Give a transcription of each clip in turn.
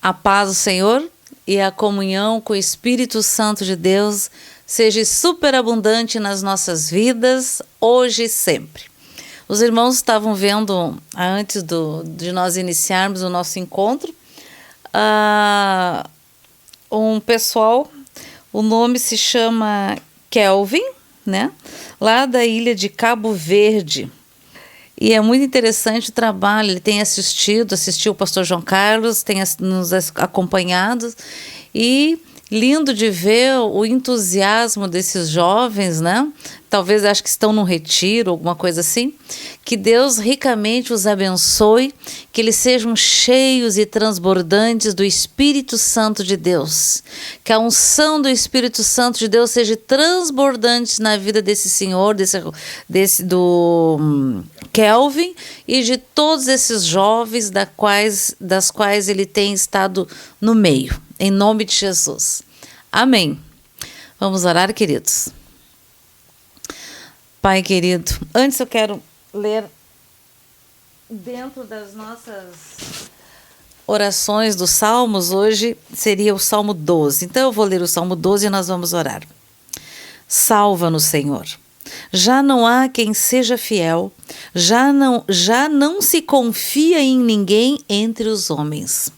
A paz do Senhor e a comunhão com o Espírito Santo de Deus seja superabundante nas nossas vidas, hoje e sempre. Os irmãos estavam vendo, antes de nós iniciarmos o nosso encontro, um pessoal, o nome se chama Kelvin, né? Lá da ilha de Cabo Verde. E é muito interessante o trabalho, ele tem assistiu o pastor João Carlos, tem nos acompanhado, e lindo de ver o entusiasmo desses jovens, né? Talvez acho que estão num retiro, alguma coisa assim. Que Deus ricamente os abençoe, que eles sejam cheios e transbordantes do Espírito Santo de Deus. Que a unção do Espírito Santo de Deus seja transbordante na vida desse senhor, do Kelvin, e de todos esses jovens das quais ele tem estado no meio. Em nome de Jesus. Amém. Vamos orar, queridos. Pai querido, antes eu quero ler dentro das nossas orações dos Salmos, hoje seria o Salmo 12. Então eu vou ler o Salmo 12 e nós vamos orar. Salva-nos, Senhor. Já não há quem seja fiel, já não se confia em ninguém entre os homens.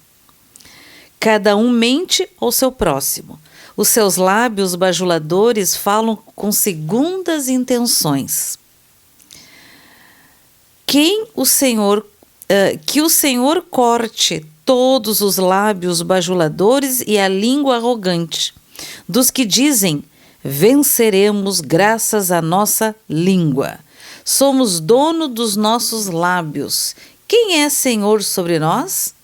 Cada um mente ao seu próximo. Os seus lábios bajuladores falam com segundas intenções. Que o Senhor corte todos os lábios bajuladores e a língua arrogante dos que dizem: venceremos graças à nossa língua. Somos dono dos nossos lábios. Quem é Senhor sobre nós?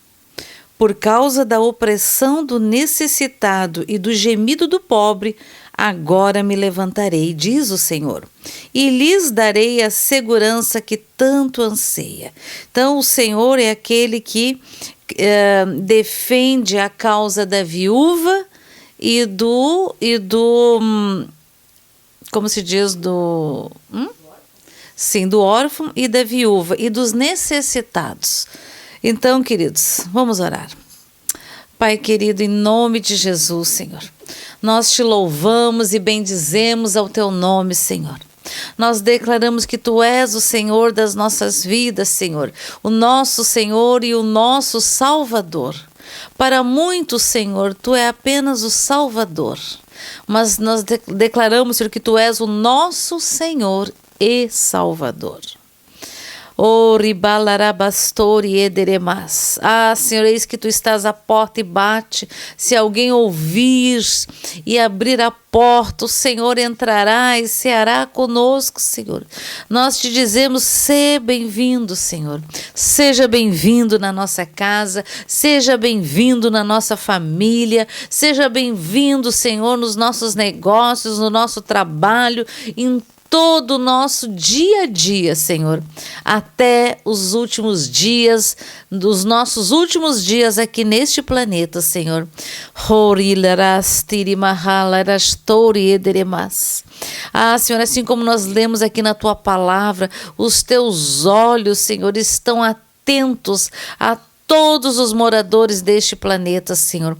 Por causa da opressão do necessitado e do gemido do pobre, agora me levantarei, diz o Senhor, e lhes darei a segurança que tanto anseia. Então, o Senhor é aquele que defende a causa da viúva e do como se diz, do órfão e da viúva e dos necessitados. Então, queridos, vamos orar. Pai querido, em nome de Jesus, Senhor, nós te louvamos e bendizemos ao teu nome, Senhor. Nós declaramos que tu és o Senhor das nossas vidas, Senhor, o nosso Senhor e o nosso Salvador. Para muitos, Senhor, tu é apenas o Salvador, mas nós declaramos, Senhor, que tu és o nosso Senhor e Salvador. Senhor, eis que tu estás à porta e bate. Se alguém ouvir e abrir a porta, o Senhor entrará e ceará conosco, Senhor. Nós te dizemos: seja bem-vindo, Senhor. Seja bem-vindo na nossa casa, seja bem-vindo na nossa família, seja bem-vindo, Senhor, nos nossos negócios, no nosso trabalho, em todo o nosso dia a dia, Senhor, até os últimos dias, dos nossos últimos dias aqui neste planeta, Senhor. Senhor, assim como nós lemos aqui na Tua Palavra, os Teus olhos, Senhor, estão atentos a todos os moradores deste planeta, Senhor.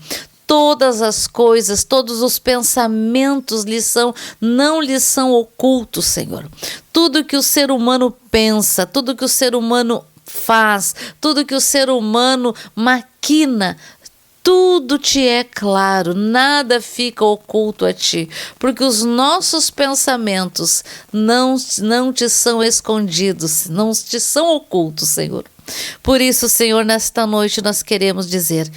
Todas as coisas, todos os pensamentos não lhes são ocultos, Senhor. Tudo que o ser humano pensa, tudo que o ser humano faz, tudo que o ser humano maquina, tudo te é claro, nada fica oculto a ti, porque os nossos pensamentos não te são escondidos, não te são ocultos, Senhor. Por isso, Senhor, nesta noite nós queremos dizer: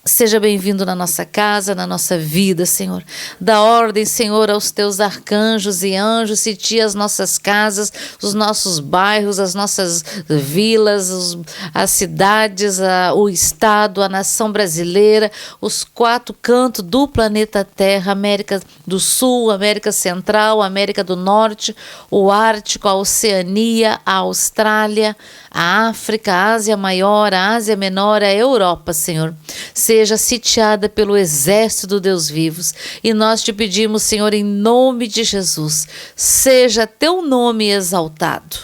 seja bem-vindo na nossa casa, na nossa vida, Senhor. Dá ordem, Senhor, aos teus arcanjos e anjos, siti as nossas casas, os nossos bairros, as nossas vilas, as cidades, o estado, a nação brasileira, os 4 cantos do planeta Terra, América do Sul, América Central, América do Norte, o Ártico, a Oceania, a Austrália, a África, a Ásia Maior, a Ásia Menor, a Europa, Senhor. Seja sitiada pelo exército do Deus vivos. E nós te pedimos, Senhor, em nome de Jesus, seja teu nome exaltado.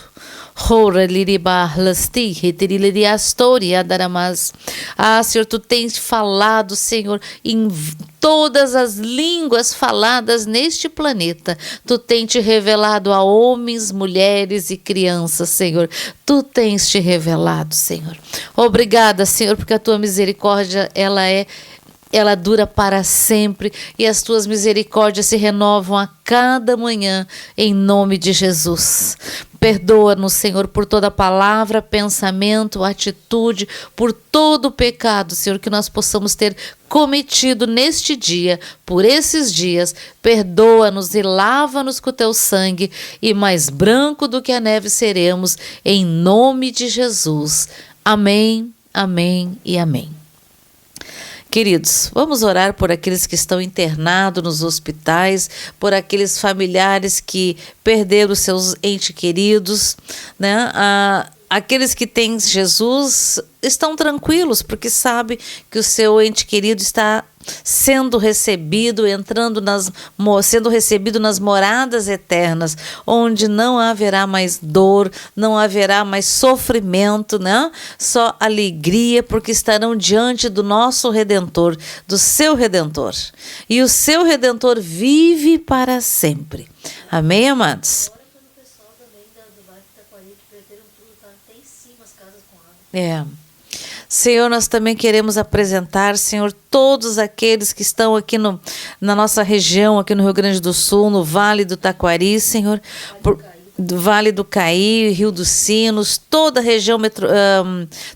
Senhor, tu tens falado, Senhor, em todas as línguas faladas neste planeta. Tu tens te revelado a homens, mulheres e crianças, Senhor. Tu tens te revelado, Senhor. Obrigada, Senhor, porque a tua misericórdia, ela dura para sempre e as tuas misericórdias se renovam a cada manhã, em nome de Jesus. Perdoa-nos, Senhor, por toda palavra, pensamento, atitude, por todo o pecado, Senhor, que nós possamos ter cometido neste dia, por esses dias. Perdoa-nos e lava-nos com o teu sangue, e mais branco do que a neve seremos, em nome de Jesus. Amém, amém e amém. Queridos, vamos orar por aqueles que estão internados nos hospitais, por aqueles familiares que perderam seus entes queridos, né? Aqueles que têm Jesus estão tranquilos, porque sabe que o seu ente querido está sendo recebido, sendo recebido nas moradas eternas, onde não haverá mais dor, não haverá mais sofrimento, né? Só alegria, porque estarão diante do nosso Redentor, do seu Redentor. E o seu Redentor vive para sempre. Amém, amados? Senhor, nós também queremos apresentar, Senhor, todos aqueles que estão aqui na nossa região, aqui no Rio Grande do Sul, no Vale do Taquari, Senhor, do Vale do Caí, Rio dos Sinos, toda a região,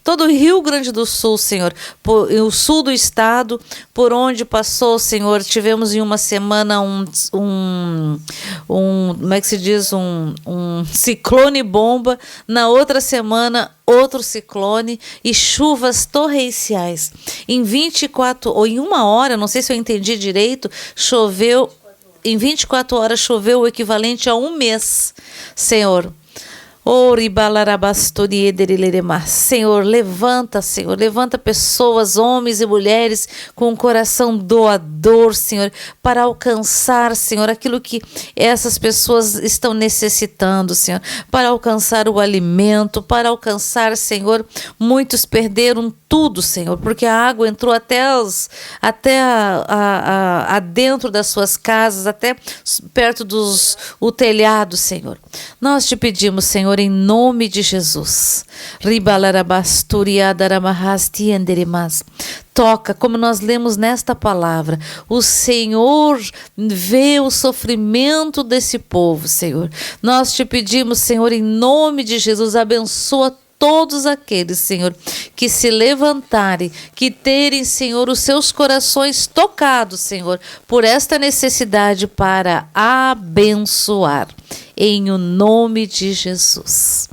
todo o Rio Grande do Sul, Senhor, o sul do estado, por onde passou, Senhor, tivemos em uma semana como é que se diz, um ciclone bomba, na outra semana outro ciclone e chuvas torrenciais. Em 24 ou em uma hora, não sei se eu entendi direito, choveu. Em 24 horas choveu o equivalente a um mês, Senhor. Senhor, levanta pessoas, homens e mulheres com um coração doador, Senhor, para alcançar, Senhor, aquilo que essas pessoas estão necessitando, Senhor, para alcançar o alimento, para alcançar, Senhor, muitos perderam tudo, Senhor, porque a água entrou até dentro das suas casas, até perto o telhado, Senhor. Nós te pedimos, Senhor, em nome de Jesus. Toca, como nós lemos nesta palavra, o Senhor vê o sofrimento desse povo, Senhor. Nós te pedimos, Senhor, em nome de Jesus, abençoa todos aqueles, Senhor, que se levantarem, que terem, Senhor, os seus corações tocados, Senhor, por esta necessidade para abençoar, em o nome de Jesus.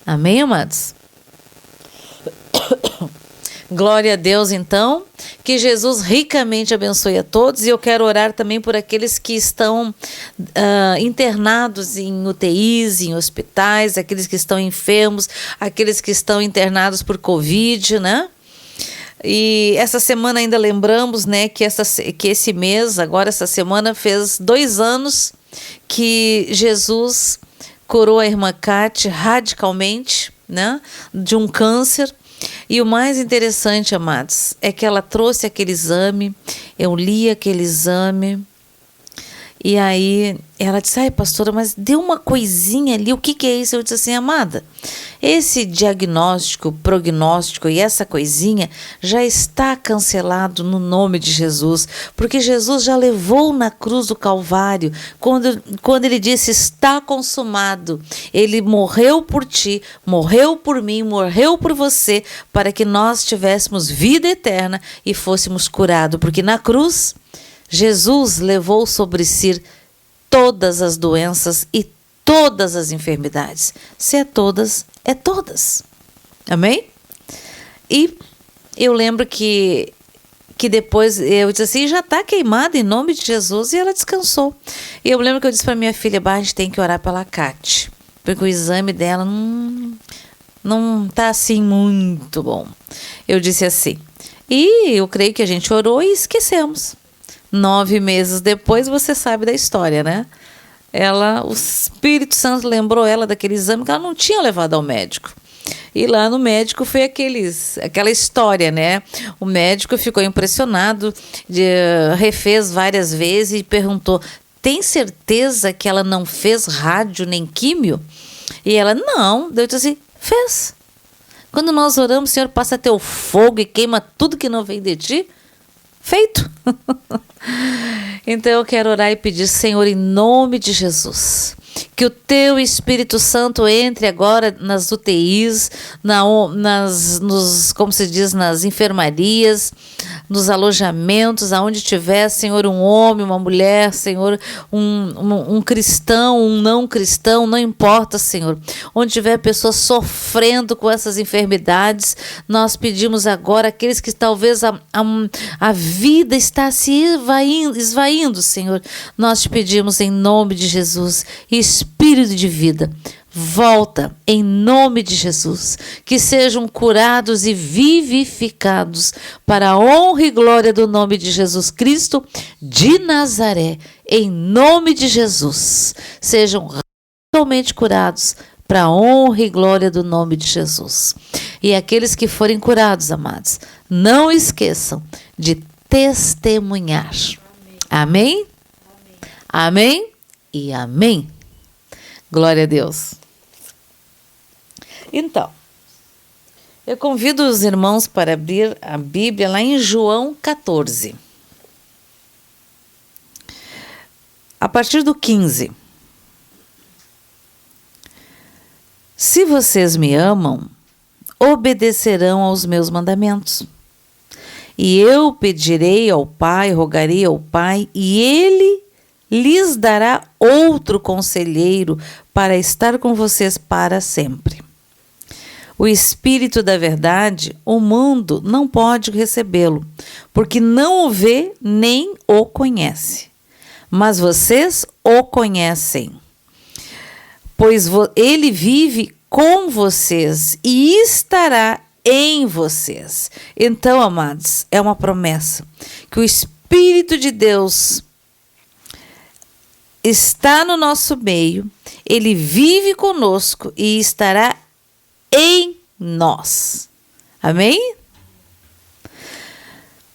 Amém, amados? Glória a Deus, então, que Jesus ricamente abençoe a todos, e eu quero orar também por aqueles que estão internados em UTIs, em hospitais, aqueles que estão enfermos, aqueles que estão internados por Covid, né? E essa semana ainda lembramos, né, que esse mês, agora essa semana, fez 2 anos que Jesus curou a irmã Cátia radicalmente, né, de um câncer. E o mais interessante, amados, é que ela trouxe aquele exame, eu li aquele exame, e aí ela disse, ai pastora, mas deu uma coisinha ali, o que é isso? Eu disse assim, amada, esse diagnóstico, prognóstico e essa coisinha já está cancelado no nome de Jesus, porque Jesus já levou na cruz do Calvário, quando ele disse, está consumado, ele morreu por ti, morreu por mim, morreu por você, para que nós tivéssemos vida eterna e fôssemos curados, porque na cruz, Jesus levou sobre si todas as doenças e todas as enfermidades. Se é todas, é todas. Amém? E eu lembro que depois eu disse assim, já está queimada em nome de Jesus, e ela descansou. E eu lembro que eu disse para minha filha, a gente tem que orar pela Cátia, porque o exame dela não está assim muito bom. Eu disse assim, e eu creio que a gente orou e esquecemos. 9 meses depois, você sabe da história, né? o Espírito Santo lembrou ela daquele exame que ela não tinha levado ao médico. E lá no médico foi aquela história, né? O médico ficou impressionado, refez várias vezes e perguntou: tem certeza que ela não fez rádio nem químio? E ela: não. Eu disse assim: fez. Quando nós oramos, Senhor, passa teu fogo e queima tudo que não vem de ti. Feito. Então eu quero orar e pedir, Senhor, em nome de Jesus, que o teu Espírito Santo entre agora nas UTIs, como se diz, nas enfermarias, nos alojamentos, aonde tiver, Senhor, um homem, uma mulher, Senhor, um cristão, um não cristão, não importa, Senhor. Onde tiver pessoas sofrendo com essas enfermidades, nós pedimos agora, aqueles que talvez a vida está se esvaindo, Senhor, nós te pedimos em nome de Jesus, Espírito de vida, volta em nome de Jesus, que sejam curados e vivificados para a honra e glória do nome de Jesus Cristo de Nazaré, em nome de Jesus, sejam totalmente curados para a honra e glória do nome de Jesus. E aqueles que forem curados, amados, não esqueçam de testemunhar. Amém? Amém e amém. Glória a Deus. Então, eu convido os irmãos para abrir a Bíblia lá em João 14. A partir do 15. Se vocês me amam, obedecerão aos meus mandamentos. E eu pedirei ao Pai, rogarei ao Pai, e Ele lhes dará outro conselheiro para estar com vocês para sempre. O Espírito da verdade, o mundo não pode recebê-lo, porque não o vê nem o conhece. Mas vocês o conhecem, pois ele vive com vocês e estará em vocês. Então, amados, é uma promessa que o Espírito de Deus está no nosso meio, ele vive conosco e estará em nós. Amém?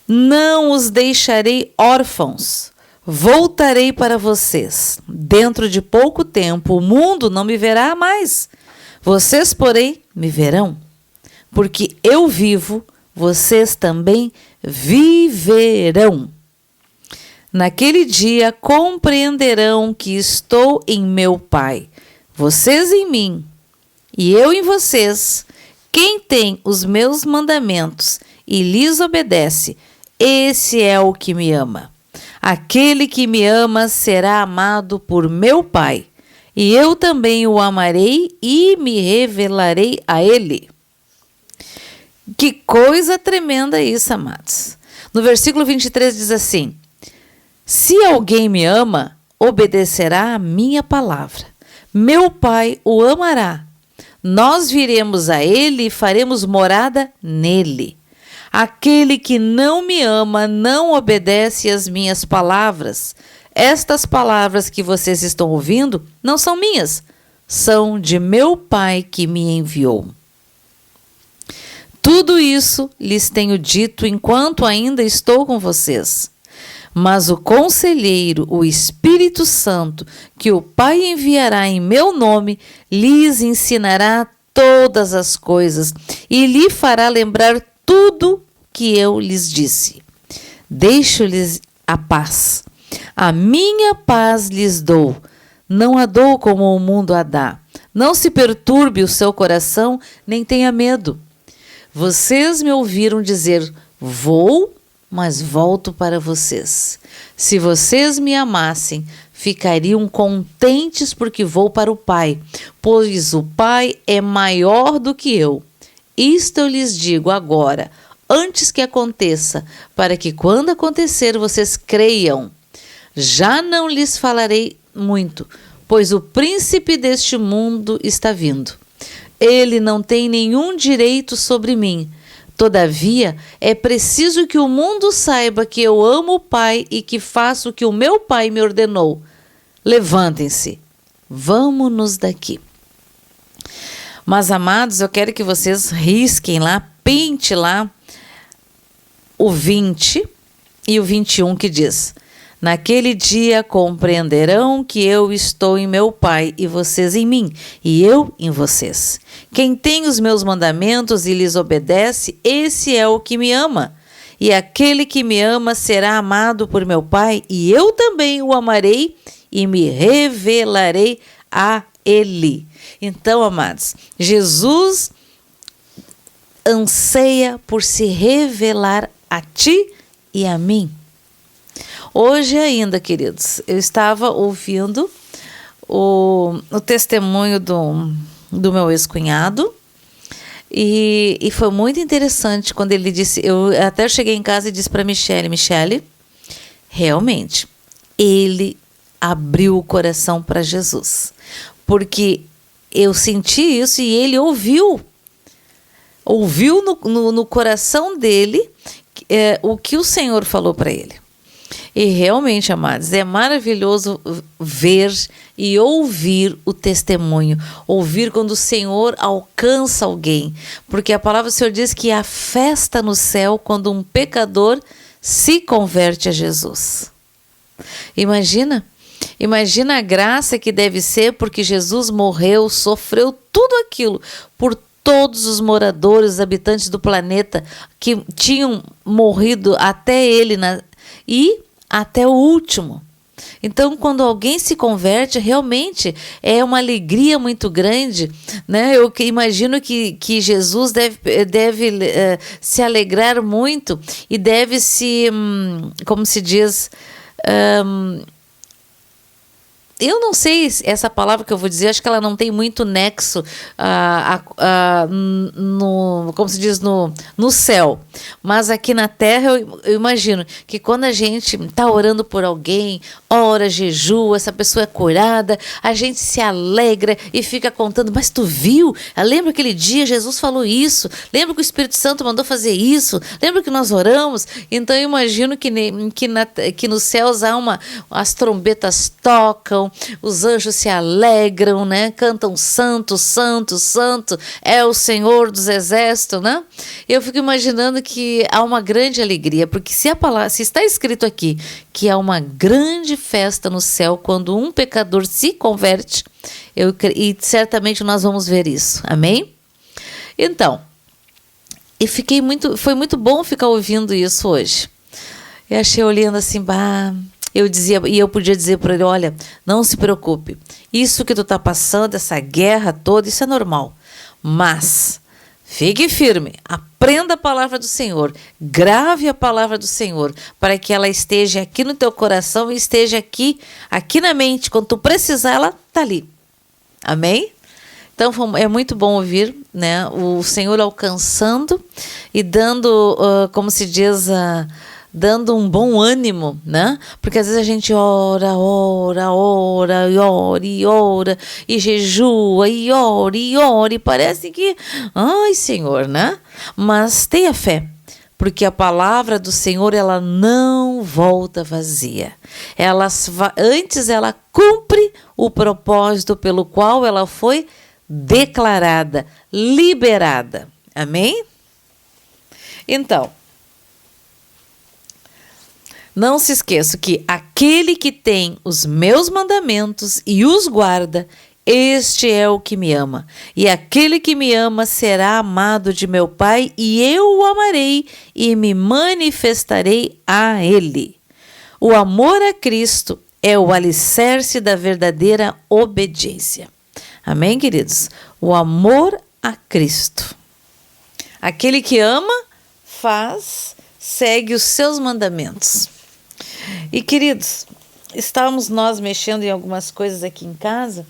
Não os deixarei órfãos, voltarei para vocês. Dentro de pouco tempo o mundo não me verá mais. Vocês, porém, me verão. Porque eu vivo, vocês também viverão. Naquele dia compreenderão que estou em meu Pai, vocês em mim, e eu em vocês. Quem tem os meus mandamentos e lhes obedece, esse é o que me ama. Aquele que me ama será amado por meu Pai, e eu também o amarei e me revelarei a ele. Que coisa tremenda isso, amados. No versículo 23 diz assim: se alguém me ama, obedecerá a minha palavra. Meu Pai o amará. Nós viremos a ele e faremos morada nele. Aquele que não me ama não obedece às minhas palavras. Estas palavras que vocês estão ouvindo não são minhas, são de meu Pai que me enviou. Tudo isso lhes tenho dito enquanto ainda estou com vocês. Mas o Conselheiro, o Espírito Santo, que o Pai enviará em meu nome, lhes ensinará todas as coisas e lhe fará lembrar tudo que eu lhes disse. Deixo-lhes a paz. A minha paz lhes dou. Não a dou como o mundo a dá. Não se perturbe o seu coração, nem tenha medo. Vocês me ouviram dizer: vou, mas volto para vocês. Se vocês me amassem, ficariam contentes porque vou para o Pai, pois o Pai é maior do que eu. Isto eu lhes digo agora, antes que aconteça, para que quando acontecer vocês creiam. Já não lhes falarei muito, pois o príncipe deste mundo está vindo. Ele não tem nenhum direito sobre mim. Todavia, é preciso que o mundo saiba que eu amo o Pai e que faço o que o meu Pai me ordenou. levantem-se, vamos-nos daqui. Mas, amados, eu quero que vocês risquem lá, pinte lá o 20 e o 21 que diz: naquele dia compreenderão que eu estou em meu Pai e vocês em mim, e eu em vocês. Quem tem os meus mandamentos e lhes obedece, esse é o que me ama. E aquele que me ama será amado por meu Pai, e eu também o amarei e me revelarei a ele. Então, amados, Jesus anseia por se revelar a ti e a mim. Hoje ainda, queridos, eu estava ouvindo o testemunho do meu ex-cunhado e foi muito interessante quando ele disse, eu cheguei em casa e disse para Michele, realmente, ele abriu o coração para Jesus, porque eu senti isso e ele ouviu no coração dele o que o Senhor falou para ele. E realmente, amados, é maravilhoso ver e ouvir o testemunho, ouvir quando o Senhor alcança alguém, porque a palavra do Senhor diz que há festa no céu quando um pecador se converte a Jesus. Imagina a graça que deve ser, porque Jesus morreu, sofreu tudo aquilo por todos os moradores, habitantes do planeta que tinham morrido até ele e até o último. Então, quando alguém se converte, realmente é uma alegria muito grande, né? Eu imagino que Jesus deve se alegrar muito e deve como se diz, eu não sei essa palavra que eu vou dizer, acho que ela não tem muito nexo como se diz, no céu. Mas aqui na terra eu imagino que quando a gente está orando por alguém, ora, jejua, essa pessoa é curada, a gente se alegra e fica contando, mas tu viu? Lembra aquele dia Jesus falou isso? Lembra que o Espírito Santo mandou fazer isso? Lembra que nós oramos? Então eu imagino que nos céus as trombetas tocam, os anjos se alegram, né? Cantam santo, santo, santo, é o Senhor dos exércitos, né? Eu fico imaginando que há uma grande alegria, porque se está escrito aqui que há uma grande festa no céu quando um pecador se converte, e certamente nós vamos ver isso, amém? Então, foi muito bom ficar ouvindo isso hoje. Eu achei olhando assim, eu podia dizer para ele, olha, não se preocupe, isso que tu está passando, essa guerra toda, isso é normal, mas fique firme, aprenda a palavra do Senhor, grave a palavra do Senhor, para que ela esteja aqui no teu coração e esteja aqui na mente, quando tu precisar, ela está ali, amém? Então é muito bom ouvir, né, o Senhor alcançando e dando, como se diz, dando um bom ânimo, né? Porque às vezes a gente ora, e jejua, e ora, e parece que, ai Senhor, né? Mas tenha fé, porque a palavra do Senhor, ela não volta vazia. Antes ela cumpre o propósito pelo qual ela foi declarada, liberada. Amém? Então, não se esqueça que aquele que tem os meus mandamentos e os guarda, este é o que me ama. E aquele que me ama será amado de meu Pai, e eu o amarei e me manifestarei a ele. O amor a Cristo é o alicerce da verdadeira obediência. Amém, queridos? O amor a Cristo. Aquele que ama, segue os seus mandamentos. E, queridos, estávamos nós mexendo em algumas coisas aqui em casa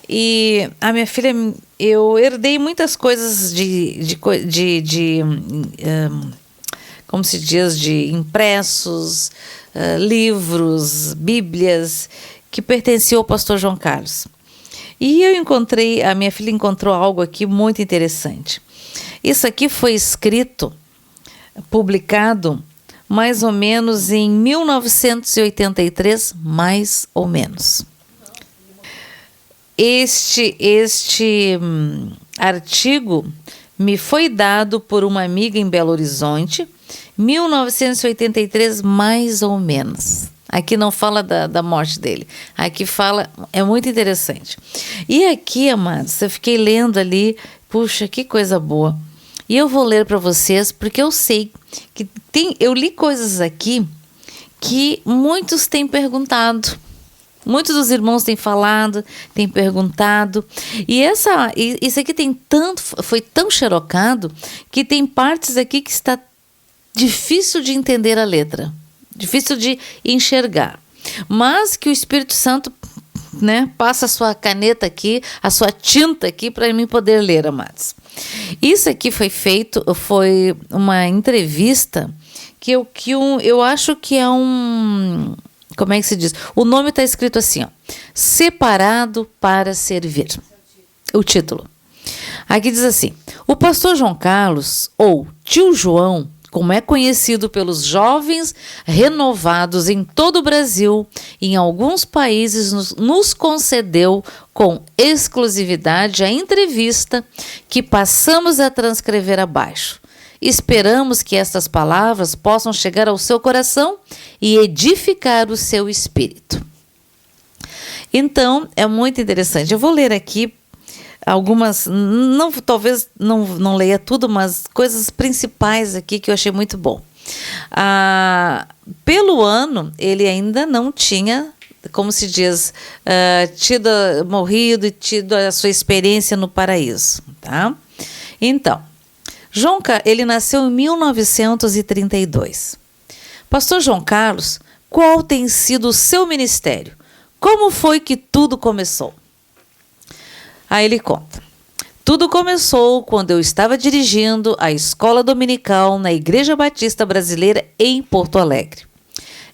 e a minha filha, eu herdei muitas coisas como se diz, de impressos, livros, bíblias, que pertenciam ao pastor João Carlos. E a minha filha encontrou algo aqui muito interessante. Isso aqui foi publicado mais ou menos em 1983, mais ou menos. Este artigo me foi dado por uma amiga em Belo Horizonte, 1983, mais ou menos. Aqui não fala da morte dele. Aqui fala, é muito interessante. E aqui, amados, eu fiquei lendo ali, puxa, que coisa boa. E eu vou ler para vocês, porque eu sei que eu li coisas aqui que muitos têm perguntado. Muitos dos irmãos têm falado, têm perguntado. E isso aqui foi tão xerocado que tem partes aqui que está difícil de entender a letra. Difícil de enxergar, mas que o Espírito Santo, né, passa a sua caneta aqui, a sua tinta aqui para mim poder ler, amados. Isso aqui foi uma entrevista que eu acho que é como é que se diz? O nome está escrito assim, ó, Separado para Servir. O título. Aqui diz assim: o pastor João Carlos, ou Tio João, como é conhecido pelos jovens renovados em todo o Brasil e em alguns países, nos concedeu com exclusividade a entrevista que passamos a transcrever abaixo. Esperamos que estas palavras possam chegar ao seu coração e edificar o seu espírito. Então, é muito interessante. Eu vou ler aqui algumas, talvez não leia tudo, mas coisas principais aqui que eu achei muito bom. Pelo ano, ele ainda não tinha, como se diz, morrido e tido a sua experiência no paraíso. Tá? Então, ele nasceu em 1932. Pastor João Carlos, qual tem sido o seu ministério? Como foi que tudo começou? Aí ele conta: tudo começou quando eu estava dirigindo a escola dominical na Igreja Batista Brasileira em Porto Alegre.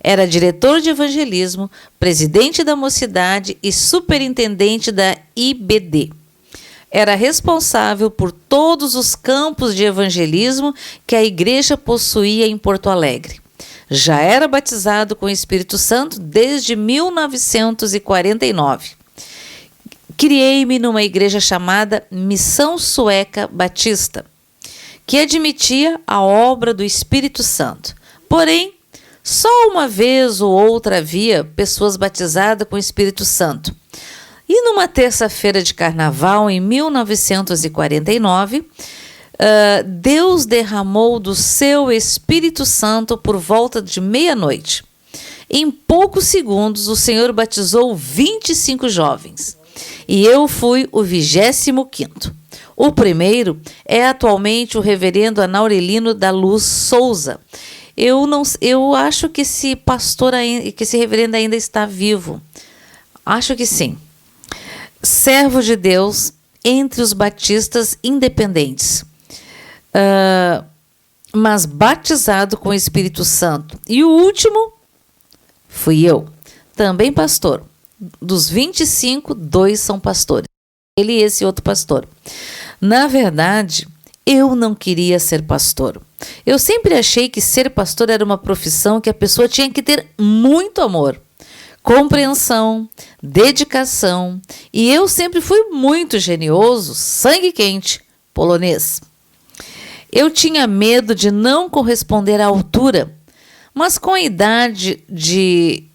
Era diretor de evangelismo, presidente da mocidade e superintendente da IBD. Era responsável por todos os campos de evangelismo que a igreja possuía em Porto Alegre. Já era batizado com o Espírito Santo desde 1949. Criei-me numa igreja chamada Missão Sueca Batista, que admitia a obra do Espírito Santo. Porém, só uma vez ou outra havia pessoas batizadas com o Espírito Santo. E numa terça-feira de carnaval, em 1949, Deus derramou do seu Espírito Santo por volta de meia-noite. Em poucos segundos, o Senhor batizou 25 jovens. E eu fui o 25º. O primeiro é atualmente o reverendo Anaurelino da Luz Souza. Eu acho que esse reverendo ainda está vivo. Acho que sim. Servo de Deus entre os batistas independentes, mas batizado com o Espírito Santo. E o último fui eu, também pastor. Dos 25, 2 são pastores. Ele e esse outro pastor. Na verdade, eu não queria ser pastor. Eu sempre achei que ser pastor era uma profissão que a pessoa tinha que ter muito amor, compreensão, dedicação. E eu sempre fui muito genioso, sangue quente, polonês. Eu tinha medo de não corresponder à altura, mas com a idade de...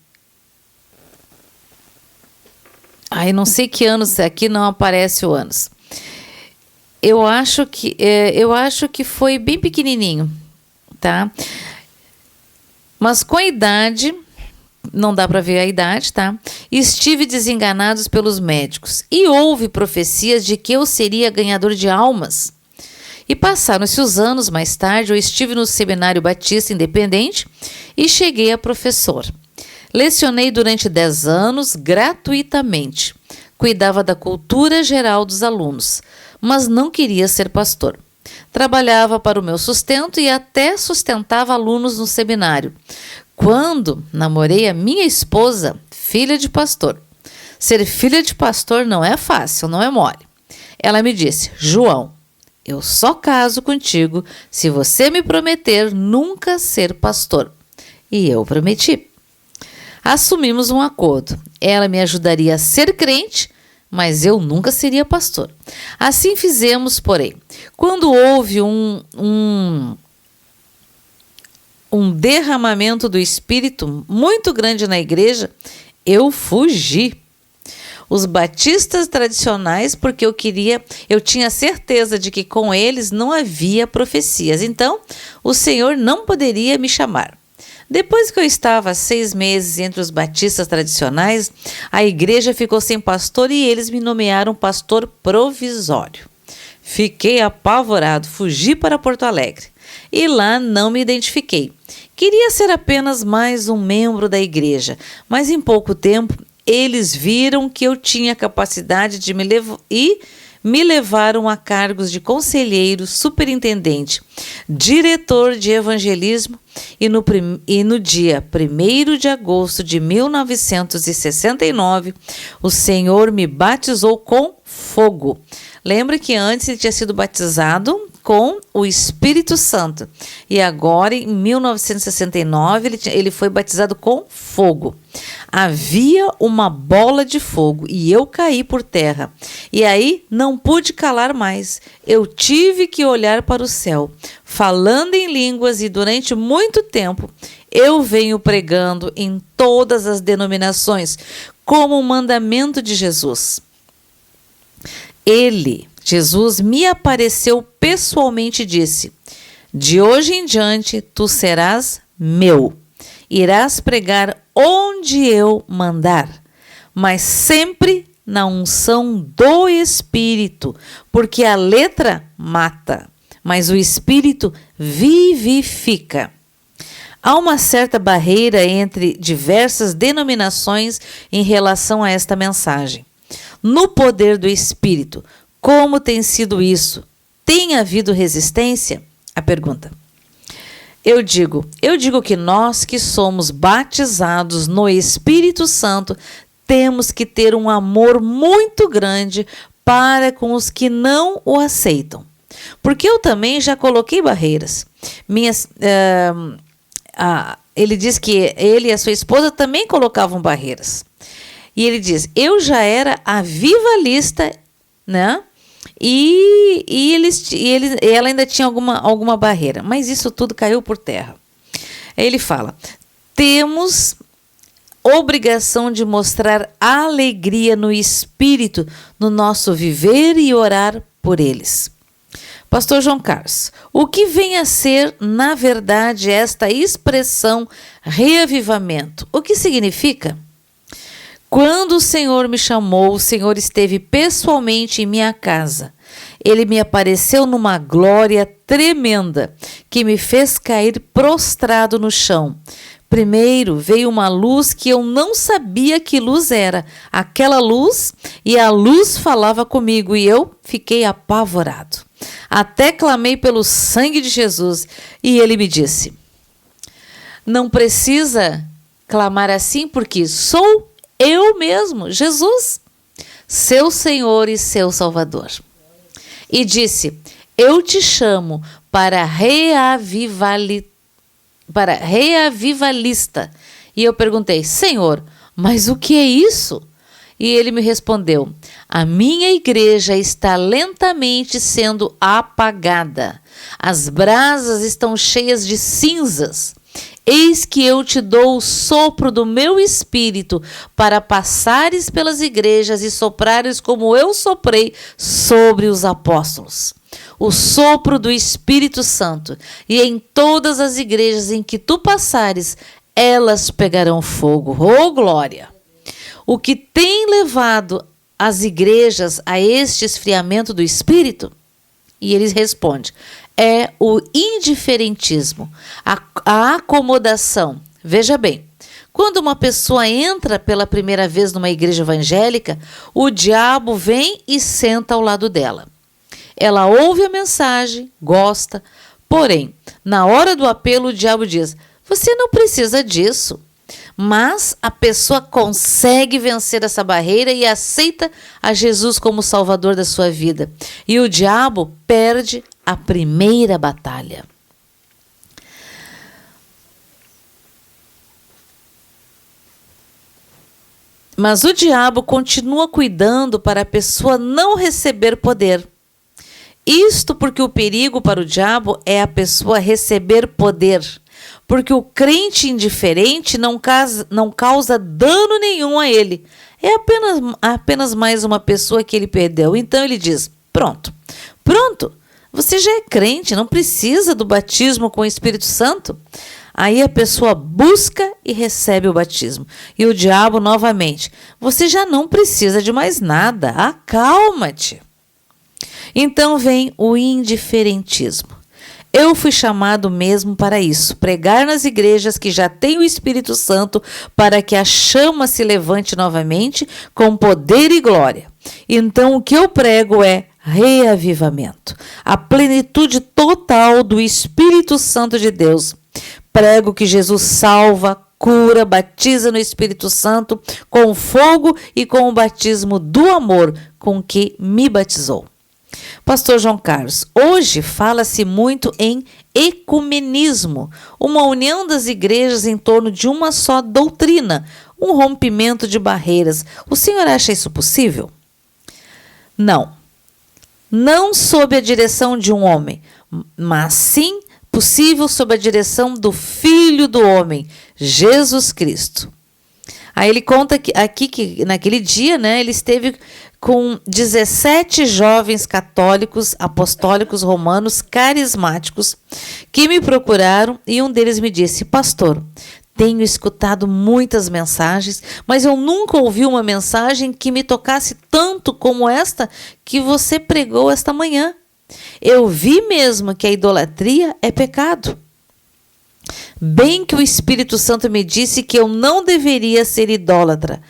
não sei que anos, aqui não aparece o anos. Eu acho que foi bem pequenininho, tá? Mas com a idade, não dá para ver a idade, tá? Estive desenganado pelos médicos e houve profecias de que eu seria ganhador de almas. E passaram-se os anos, mais tarde eu estive no Seminário Batista Independente e cheguei a professor. Lecionei durante 10 anos gratuitamente. Cuidava da cultura geral dos alunos, mas não queria ser pastor. Trabalhava para o meu sustento e até sustentava alunos no seminário. Quando namorei a minha esposa, filha de pastor. Ser filha de pastor não é fácil, não é mole. Ela me disse: João, eu só caso contigo se você me prometer nunca ser pastor. E eu prometi. Assumimos um acordo. Ela me ajudaria a ser crente, mas eu nunca seria pastor. Assim fizemos, porém, quando houve um derramamento do Espírito muito grande na igreja, eu fugi. Os batistas tradicionais, porque eu tinha certeza de que com eles não havia profecias. Então, o Senhor não poderia me chamar. Depois que eu estava 6 meses entre os batistas tradicionais, a igreja ficou sem pastor e eles me nomearam pastor provisório. Fiquei apavorado, fugi para Porto Alegre e lá não me identifiquei. Queria ser apenas mais um membro da igreja, mas em pouco tempo eles viram que eu tinha capacidade de me levaram a cargos de conselheiro, superintendente, diretor de evangelismo e no dia 1º de agosto de 1969, o Senhor me batizou com fogo. Lembra que antes ele tinha sido batizado com o Espírito Santo e agora em 1969 ele foi batizado com fogo. Havia uma bola de fogo e eu caí por terra. E aí não pude calar mais. Eu tive que olhar para o céu, falando em línguas, e durante muito tempo eu venho pregando em todas as denominações como um mandamento de Jesus. Jesus, me apareceu pessoalmente e disse: de hoje em diante tu serás meu. Irás pregar onde eu mandar, mas sempre na unção do Espírito, porque a letra mata, mas o Espírito vivifica. Há uma certa barreira entre diversas denominações em relação a esta mensagem. No poder do Espírito, como tem sido isso? Tem havido resistência? A pergunta. Eu digo que nós que somos batizados no Espírito Santo temos que ter um amor muito grande para com os que não o aceitam. Porque eu também já coloquei barreiras. Ele diz que ele e a sua esposa também colocavam barreiras. E ele diz, eu já era avivalista, né? E ela ainda tinha alguma barreira, mas isso tudo caiu por terra. Ele fala, temos obrigação de mostrar alegria no Espírito no nosso viver e orar por eles. Pastor João Carlos, o que vem a ser, na verdade, esta expressão reavivamento? O que significa? Quando o Senhor me chamou, o Senhor esteve pessoalmente em minha casa. Ele me apareceu numa glória tremenda, que me fez cair prostrado no chão. Primeiro veio uma luz que eu não sabia que luz era. Aquela luz, e a luz falava comigo, e eu fiquei apavorado. Até clamei pelo sangue de Jesus, e ele me disse, não precisa clamar assim, porque sou eu mesmo, Jesus, seu Senhor e seu Salvador. E disse, eu te chamo para reavivalista. E eu perguntei, Senhor, mas o que é isso? E ele me respondeu, a minha igreja está lentamente sendo apagada. As brasas estão cheias de cinzas. Eis que eu te dou o sopro do meu espírito para passares pelas igrejas e soprares como eu soprei sobre os apóstolos. O sopro do Espírito Santo. E em todas as igrejas em que tu passares, elas pegarão fogo. Oh, glória! O que tem levado as igrejas a este esfriamento do Espírito? E ele responde, é o indiferentismo, a acomodação. Veja bem, quando uma pessoa entra pela primeira vez numa igreja evangélica, o diabo vem e senta ao lado dela. Ela ouve a mensagem, gosta, porém, na hora do apelo, o diabo diz, você não precisa disso. Mas a pessoa consegue vencer essa barreira e aceita a Jesus como Salvador da sua vida. E o diabo perde a primeira batalha. Mas o diabo continua cuidando para a pessoa não receber poder. Isto porque o perigo para o diabo é a pessoa receber poder. Porque o crente indiferente não causa dano nenhum a ele. É apenas mais uma pessoa que ele perdeu. Então ele diz, pronto, você já é crente, não precisa do batismo com o Espírito Santo. Aí a pessoa busca e recebe o batismo. E o diabo novamente, você já não precisa de mais nada, acalma-te. Então vem o indiferentismo. Eu fui chamado mesmo para isso, pregar nas igrejas que já têm o Espírito Santo para que a chama se levante novamente com poder e glória. Então o que eu prego é reavivamento, a plenitude total do Espírito Santo de Deus. Prego que Jesus salva, cura, batiza no Espírito Santo com fogo e com o batismo do amor com que me batizou. Pastor João Carlos, hoje fala-se muito em ecumenismo, uma união das igrejas em torno de uma só doutrina, um rompimento de barreiras. O senhor acha isso possível? Não sob a direção de um homem, mas sim possível sob a direção do Filho do Homem, Jesus Cristo. Aí ele conta que naquele dia, ele esteve com 17 jovens católicos, apostólicos romanos, carismáticos, que me procuraram e um deles me disse, pastor, tenho escutado muitas mensagens, mas eu nunca ouvi uma mensagem que me tocasse tanto como esta que você pregou esta manhã. Eu vi mesmo que a idolatria é pecado. Bem que o Espírito Santo me disse que eu não deveria ser idólatra.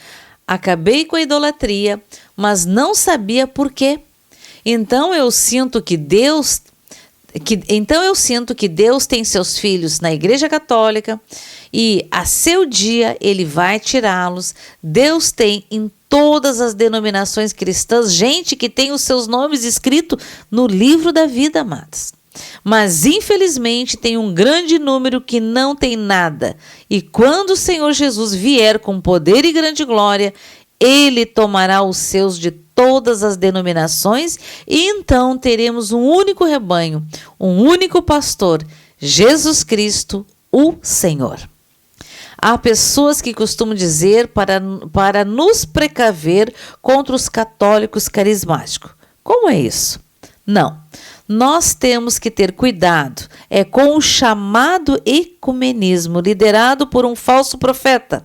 Acabei com a idolatria, mas não sabia por quê. Então eu sinto que Deus tem seus filhos na Igreja Católica e a seu dia ele vai tirá-los. Deus tem em todas as denominações cristãs gente que tem os seus nomes escritos no livro da vida, amados. Mas infelizmente tem um grande número que não tem nada. E quando o Senhor Jesus vier com poder e grande glória, ele tomará os seus de todas as denominações e então teremos um único rebanho, um único pastor, Jesus Cristo, o Senhor. Há pessoas que costumam dizer para nos precaver contra os católicos carismáticos. Como é isso? Não. Nós temos que ter cuidado, com o chamado ecumenismo liderado por um falso profeta.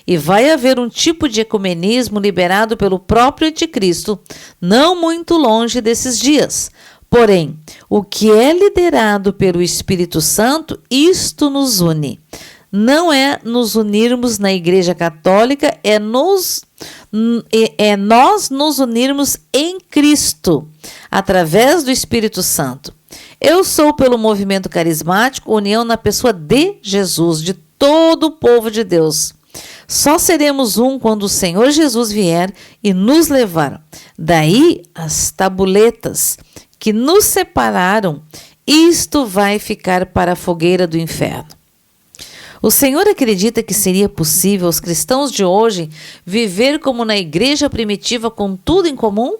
E vai haver um tipo de ecumenismo liberado pelo próprio Anticristo, não muito longe desses dias. Porém, o que é liderado pelo Espírito Santo, isto nos une. Não é nos unirmos na Igreja Católica, é nós nos unirmos em Cristo, através do Espírito Santo. Eu sou pelo movimento carismático, união na pessoa de Jesus, de todo o povo de Deus. Só seremos um quando o Senhor Jesus vier e nos levar. Daí as tabuletas que nos separaram, isto vai ficar para a fogueira do inferno. O Senhor acredita que seria possível aos cristãos de hoje viver como na igreja primitiva com tudo em comum?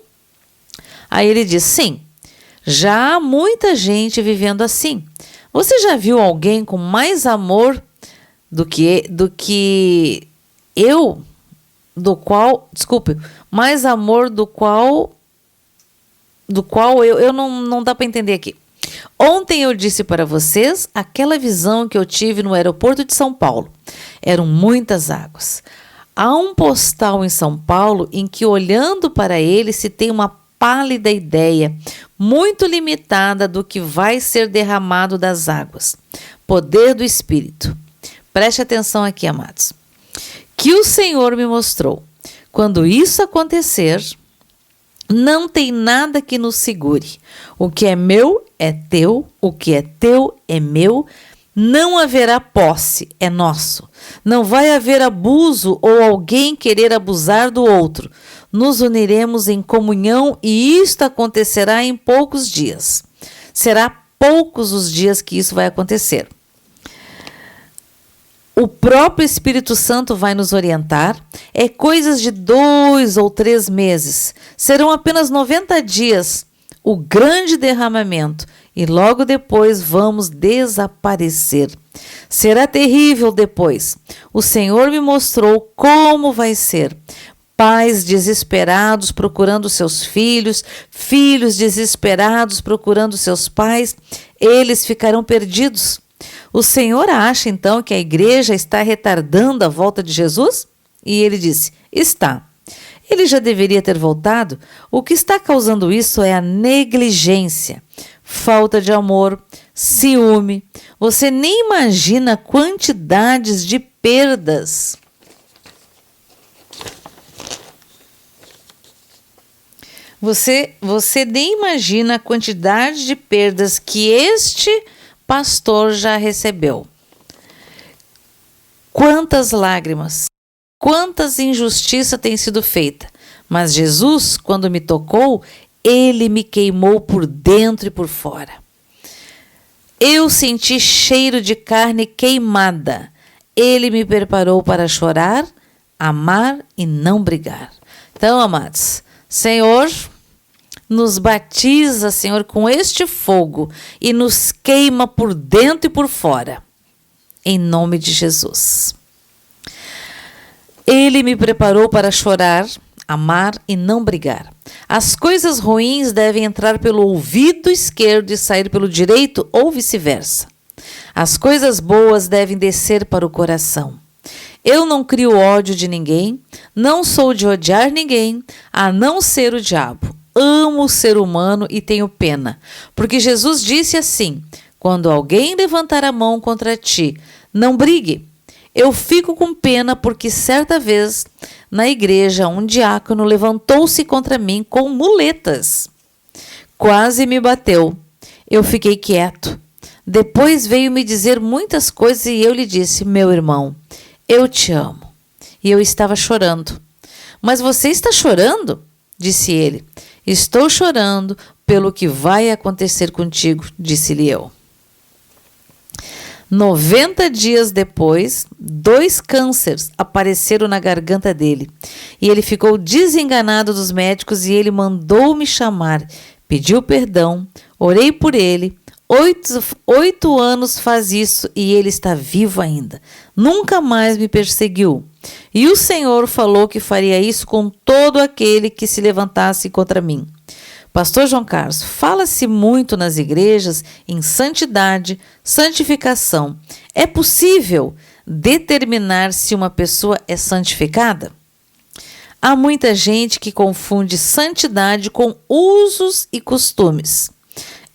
Aí ele diz, sim, já há muita gente vivendo assim. Você já viu alguém com mais amor mais amor do qual eu não dá para entender aqui. Ontem eu disse para vocês aquela visão que eu tive no aeroporto de São Paulo. Eram muitas águas. Há um postal em São Paulo em que, olhando para ele, se tem uma pálida ideia, muito limitada do que vai ser derramado das águas. Poder do Espírito. Preste atenção aqui, amados. Que o Senhor me mostrou. Quando isso acontecer, não tem nada que nos segure. O que é meu é teu, o que é teu é meu. Não haverá posse, é nosso. Não vai haver abuso ou alguém querer abusar do outro. Nos uniremos em comunhão e isto acontecerá em poucos dias. Será poucos os dias que isso vai acontecer. O próprio Espírito Santo vai nos orientar. É coisas de 2 ou 3 meses. Serão apenas 90 dias o grande derramamento e logo depois vamos desaparecer. Será terrível depois. O Senhor me mostrou como vai ser. Pais desesperados procurando seus filhos, filhos desesperados procurando seus pais, eles ficarão perdidos. O Senhor acha então que a igreja está retardando a volta de Jesus? E ele disse: está. Ele já deveria ter voltado. O que está causando isso é a negligência, falta de amor, ciúme. Você nem imagina quantidades de perdas. Você nem imagina a quantidade de perdas que este pastor já recebeu. Quantas lágrimas, quantas injustiças têm sido feitas. Mas Jesus, quando me tocou, ele me queimou por dentro e por fora. Eu senti cheiro de carne queimada. Ele me preparou para chorar, amar e não brigar. Então, amados, Senhor, nos batiza, Senhor, com este fogo e nos queima por dentro e por fora. Em nome de Jesus. Ele me preparou para chorar, amar e não brigar. As coisas ruins devem entrar pelo ouvido esquerdo e sair pelo direito ou vice-versa. As coisas boas devem descer para o coração. Eu não crio ódio de ninguém, não sou de odiar ninguém, a não ser o diabo. Amo o ser humano e tenho pena, porque Jesus disse assim: quando alguém levantar a mão contra ti, não brigue. Eu fico com pena porque certa vez na igreja um diácono levantou-se contra mim com muletas. Quase me bateu. Eu fiquei quieto. Depois veio me dizer muitas coisas e eu lhe disse: meu irmão, eu te amo. E eu estava chorando. Mas você está chorando? Disse ele. Estou chorando pelo que vai acontecer contigo, disse-lhe eu. 90 dias depois, 2 cânceres apareceram na garganta dele. E ele ficou desenganado dos médicos e ele mandou me chamar. Pediu perdão, orei por ele. 8 anos faz isso e ele está vivo ainda. Nunca mais me perseguiu. E o Senhor falou que faria isso com todo aquele que se levantasse contra mim. Pastor João Carlos, fala-se muito nas igrejas em santidade, santificação. É possível determinar se uma pessoa é santificada? Há muita gente que confunde santidade com usos e costumes.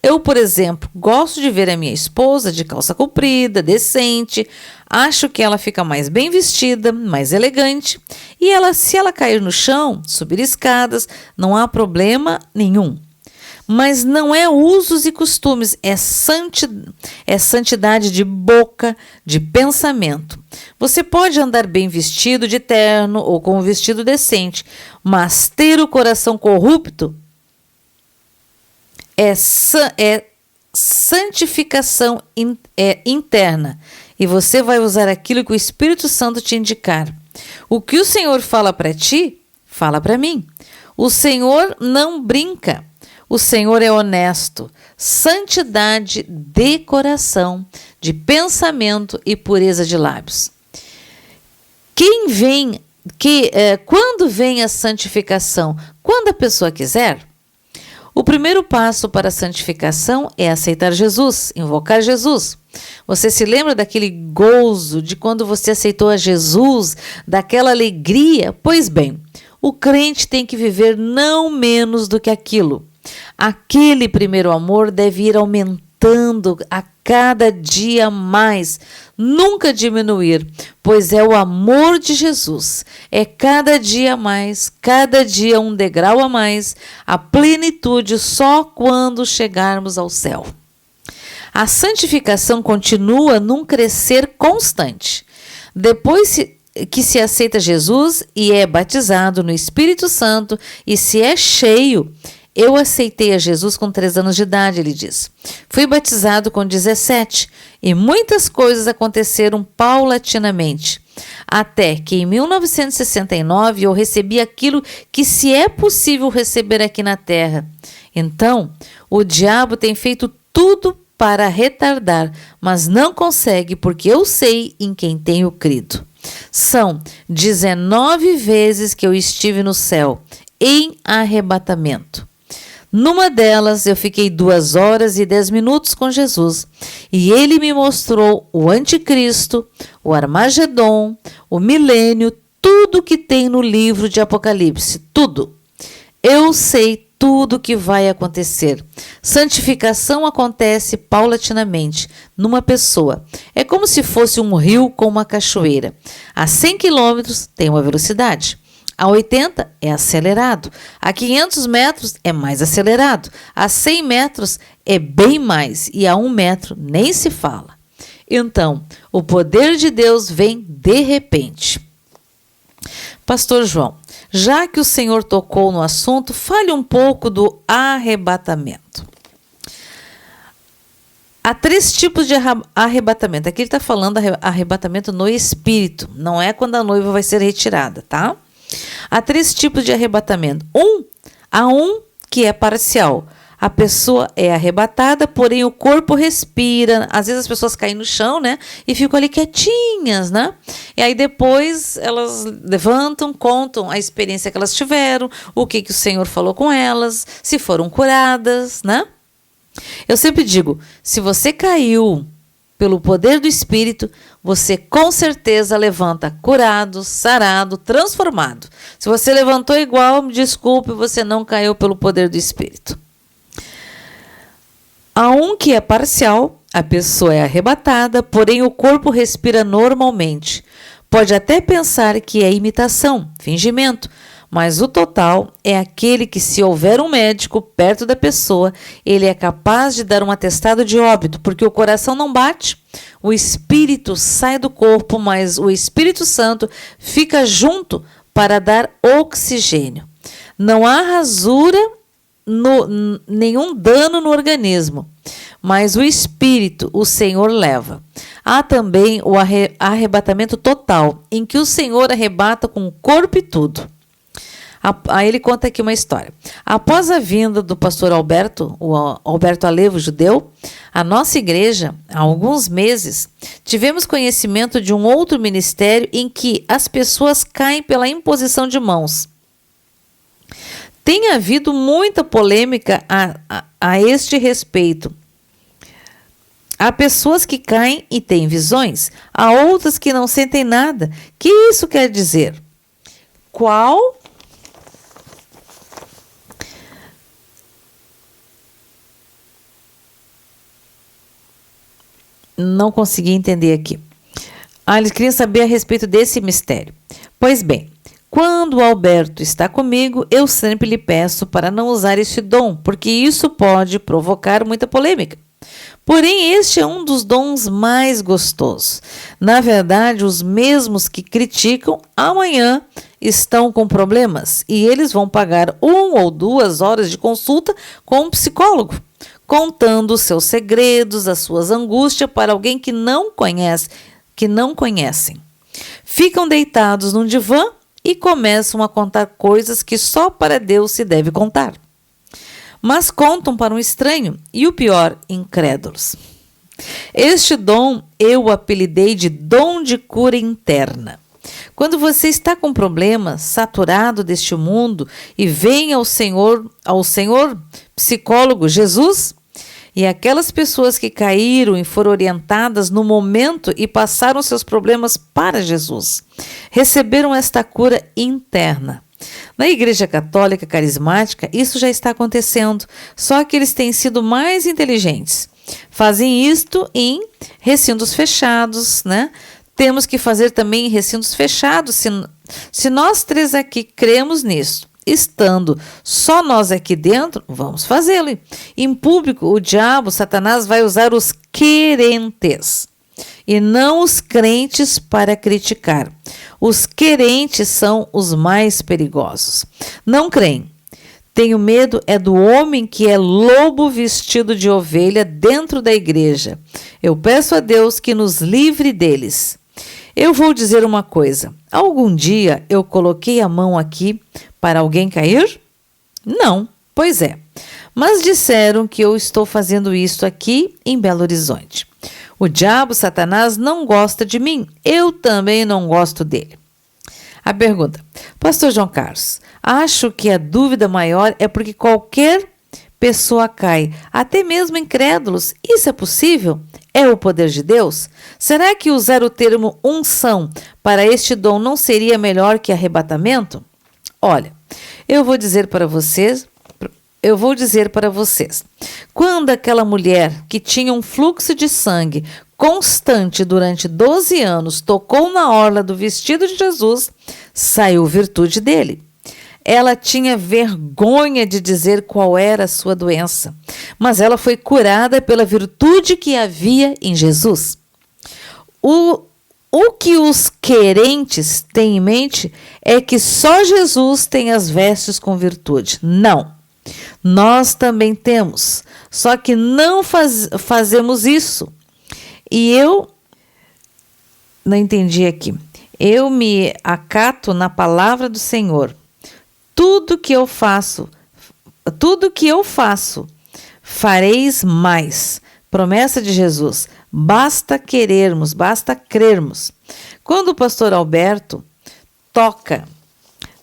Eu, por exemplo, gosto de ver a minha esposa de calça comprida, decente, acho que ela fica mais bem vestida, mais elegante, e se ela cair no chão, subir escadas, não há problema nenhum. Mas não é usos e costumes, é santidade de boca, de pensamento. Você pode andar bem vestido de terno ou com um vestido decente, mas ter o coração corrupto é santificação interna. E você vai usar aquilo que o Espírito Santo te indicar. O que o Senhor fala para ti, fala para mim. O Senhor não brinca. O Senhor é honesto. Santidade de coração, de pensamento e pureza de lábios. Quando vem a santificação? Quando a pessoa quiser. O primeiro passo para a santificação é aceitar Jesus, invocar Jesus. Você se lembra daquele gozo de quando você aceitou a Jesus, daquela alegria? Pois bem, o crente tem que viver não menos do que aquilo. Aquele primeiro amor deve ir aumentando a cada dia mais, nunca diminuir, pois é o amor de Jesus. É cada dia mais, cada dia um degrau a mais, a plenitude só quando chegarmos ao céu. A santificação continua num crescer constante. Depois que se aceita Jesus e é batizado no Espírito Santo e se é cheio, Eu aceitei a Jesus com 3 anos de idade, ele diz. Fui batizado com 17 e muitas coisas aconteceram paulatinamente. Até que em 1969 eu recebi aquilo que se é possível receber aqui na Terra. Então, o diabo tem feito tudo para retardar, mas não consegue porque eu sei em quem tenho crido. São 19 vezes que eu estive no céu, em arrebatamento. Numa delas, eu fiquei 2 horas e 10 minutos com Jesus e ele me mostrou o anticristo, o Armagedon, o milênio, tudo que tem no livro de Apocalipse, tudo. Eu sei tudo o que vai acontecer. Santificação acontece paulatinamente numa pessoa. É como se fosse um rio com uma cachoeira. A 100 km tem uma velocidade. A 80 é acelerado. A 500 metros é mais acelerado. A 100 metros é bem mais. E a 1 metro nem se fala. Então, o poder de Deus vem de repente. Pastor João, já que o Senhor tocou no assunto, fale um pouco do arrebatamento. Há 3 tipos de arrebatamento. Aqui ele está falando arrebatamento no espírito. Não é quando a noiva vai ser retirada, tá? Há 3 tipos de arrebatamento. Há um que é parcial. A pessoa é arrebatada, porém o corpo respira. Às vezes as pessoas caem no chão, né? E ficam ali quietinhas, né? E aí depois elas levantam, contam a experiência que elas tiveram, o que o Senhor falou com elas, se foram curadas, né? Eu sempre digo, se você caiu pelo poder do Espírito, você com certeza levanta curado, sarado, transformado. Se você levantou igual, me desculpe, você não caiu pelo poder do Espírito. Há um que é parcial, a pessoa é arrebatada, porém o corpo respira normalmente. Pode até pensar que é imitação, fingimento, mas o total é aquele que, se houver um médico perto da pessoa, ele é capaz de dar um atestado de óbito, porque o coração não bate, o espírito sai do corpo, mas o Espírito Santo fica junto para dar oxigênio. Não há rasura, nenhum dano no organismo, mas o espírito o Senhor leva. Há também o arrebatamento total, em que o Senhor arrebata com o corpo e tudo. Aí ele conta aqui uma história. Após a vinda do pastor Alberto, o Alberto Alevo, judeu, a nossa igreja, há alguns meses, tivemos conhecimento de um outro ministério em que as pessoas caem pela imposição de mãos. Tem havido muita polêmica a este respeito. Há pessoas que caem e têm visões, há outras que não sentem nada. O que isso quer dizer? Qual não consegui entender aqui. Eles queriam saber a respeito desse mistério. Pois bem, quando o Alberto está comigo, eu sempre lhe peço para não usar este dom, porque isso pode provocar muita polêmica. Porém, este é um dos dons mais gostosos. Na verdade, os mesmos que criticam, amanhã estão com problemas e eles vão pagar 1 ou 2 horas de consulta com um psicólogo, contando os seus segredos, as suas angústias para alguém que não conhecem. Ficam deitados num divã e começam a contar coisas que só para Deus se deve contar. Mas contam para um estranho e, o pior, incrédulos. Este dom eu apelidei de dom de cura interna. Quando você está com problema, saturado deste mundo e vem ao Senhor psicólogo Jesus, e aquelas pessoas que caíram e foram orientadas no momento e passaram seus problemas para Jesus, receberam esta cura interna. Na Igreja Católica Carismática, isso já está acontecendo, só que eles têm sido mais inteligentes. Fazem isto em recintos fechados, né? Temos que fazer também em recintos fechados. Se nós 3 aqui cremos nisso, estando só nós aqui dentro, vamos fazê-lo. Em público, o diabo, Satanás, vai usar os querentes e não os crentes para criticar. Os querentes são os mais perigosos. Não creem. Tenho medo é do homem que é lobo vestido de ovelha dentro da igreja. Eu peço a Deus que nos livre deles. Eu vou dizer uma coisa. Algum dia eu coloquei a mão aqui para alguém cair? Não, pois é. Mas disseram que eu estou fazendo isso aqui em Belo Horizonte. O diabo, Satanás, não gosta de mim. Eu também não gosto dele. A pergunta: Pastor João Carlos, acho que a dúvida maior é porque qualquer pessoa cai, até mesmo incrédulos. Isso é possível? É o poder de Deus? Será que usar o termo unção para este dom não seria melhor que arrebatamento? Olha, eu vou dizer para vocês, quando aquela mulher que tinha um fluxo de sangue constante durante 12 anos tocou na orla do vestido de Jesus, saiu virtude dele. Ela tinha vergonha de dizer qual era a sua doença, mas ela foi curada pela virtude que havia em Jesus. O que os querentes têm em mente é que só Jesus tem as vestes com virtude. Não. Nós também temos, só que não fazemos isso. E eu não entendi aqui. Eu me acato na palavra do Senhor. Tudo que eu faço, fareis mais. Promessa de Jesus. Basta querermos, basta crermos. Quando o pastor Alberto toca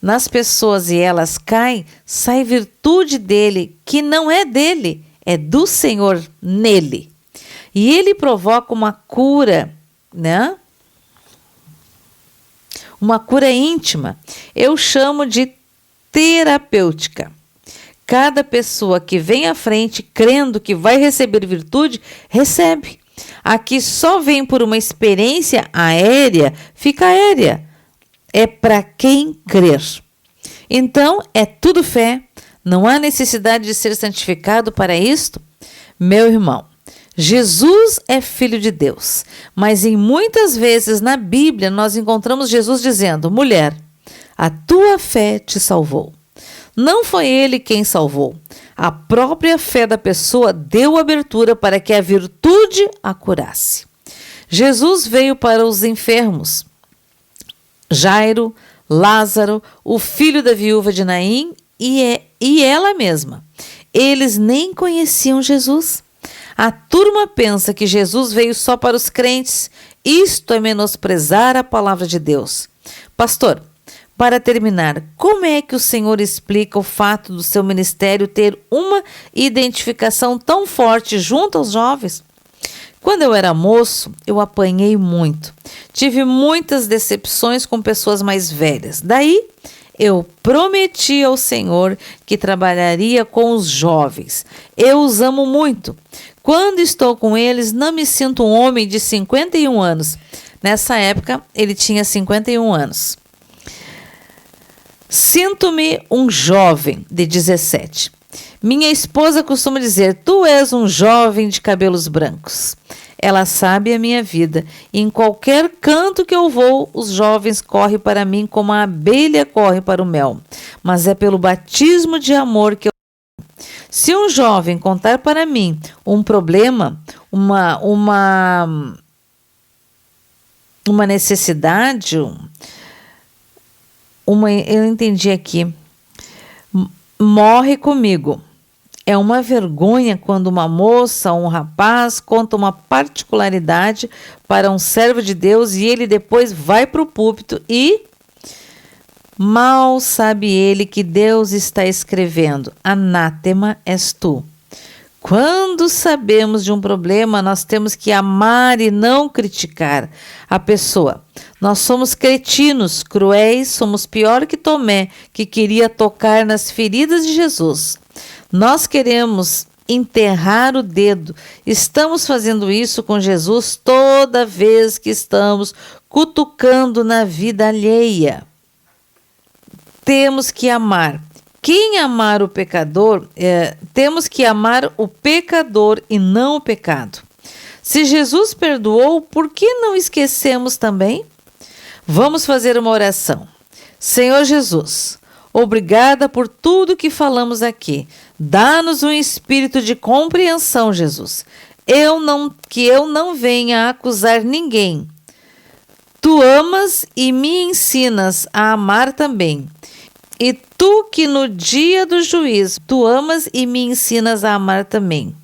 nas pessoas e elas caem, sai virtude dele, que não é dele, é do Senhor nele. E ele provoca uma cura, né? Uma cura íntima. Eu chamo de terapêutica. Cada pessoa que vem à frente crendo que vai receber virtude, recebe. Aqui só vem por uma experiência aérea, fica aérea. É para quem crer. Então, é tudo fé. Não há necessidade de ser santificado para isto. Meu irmão, Jesus é filho de Deus, mas em muitas vezes na Bíblia nós encontramos Jesus dizendo: mulher, a tua fé te salvou. Não foi ele quem salvou. A própria fé da pessoa deu abertura para que a virtude a curasse. Jesus veio para os enfermos. Jairo, Lázaro, o filho da viúva de Naim e ela mesma. Eles nem conheciam Jesus. A turma pensa que Jesus veio só para os crentes. Isto é menosprezar a palavra de Deus. Pastor, para terminar, como é que o Senhor explica o fato do seu ministério ter uma identificação tão forte junto aos jovens? Quando eu era moço, eu apanhei muito. Tive muitas decepções com pessoas mais velhas. Daí, eu prometi ao Senhor que trabalharia com os jovens. Eu os amo muito. Quando estou com eles, não me sinto um homem de 51 anos. Nessa época, ele tinha 51 anos. Sinto-me um jovem de 17. Minha esposa costuma dizer: tu és um jovem de cabelos brancos. Ela sabe a minha vida. E em qualquer canto que eu vou, os jovens correm para mim como a abelha corre para o mel. Mas é pelo batismo de amor que eu... Se um jovem contar para mim um problema, uma necessidade, eu entendi aqui, morre comigo. É uma vergonha quando uma moça ou um rapaz conta uma particularidade para um servo de Deus e ele depois vai para o púlpito e mal sabe ele que Deus está escrevendo: anátema és tu. Quando sabemos de um problema, nós temos que amar e não criticar a pessoa. Nós somos cretinos, cruéis, somos pior que Tomé, que queria tocar nas feridas de Jesus. Nós queremos enterrar o dedo. Estamos fazendo isso com Jesus toda vez que estamos cutucando na vida alheia. Temos que amar. Quem amar o pecador, temos que amar o pecador e não o pecado. Se Jesus perdoou, por que não esquecemos também? Vamos fazer uma oração. Senhor Jesus, Obrigada por tudo que falamos aqui. Dá-nos um espírito de compreensão, Jesus. Que eu não venha a acusar ninguém. Tu amas e me ensinas a amar também. E tu que no dia do juízo, tu amas e me ensinas a amar também.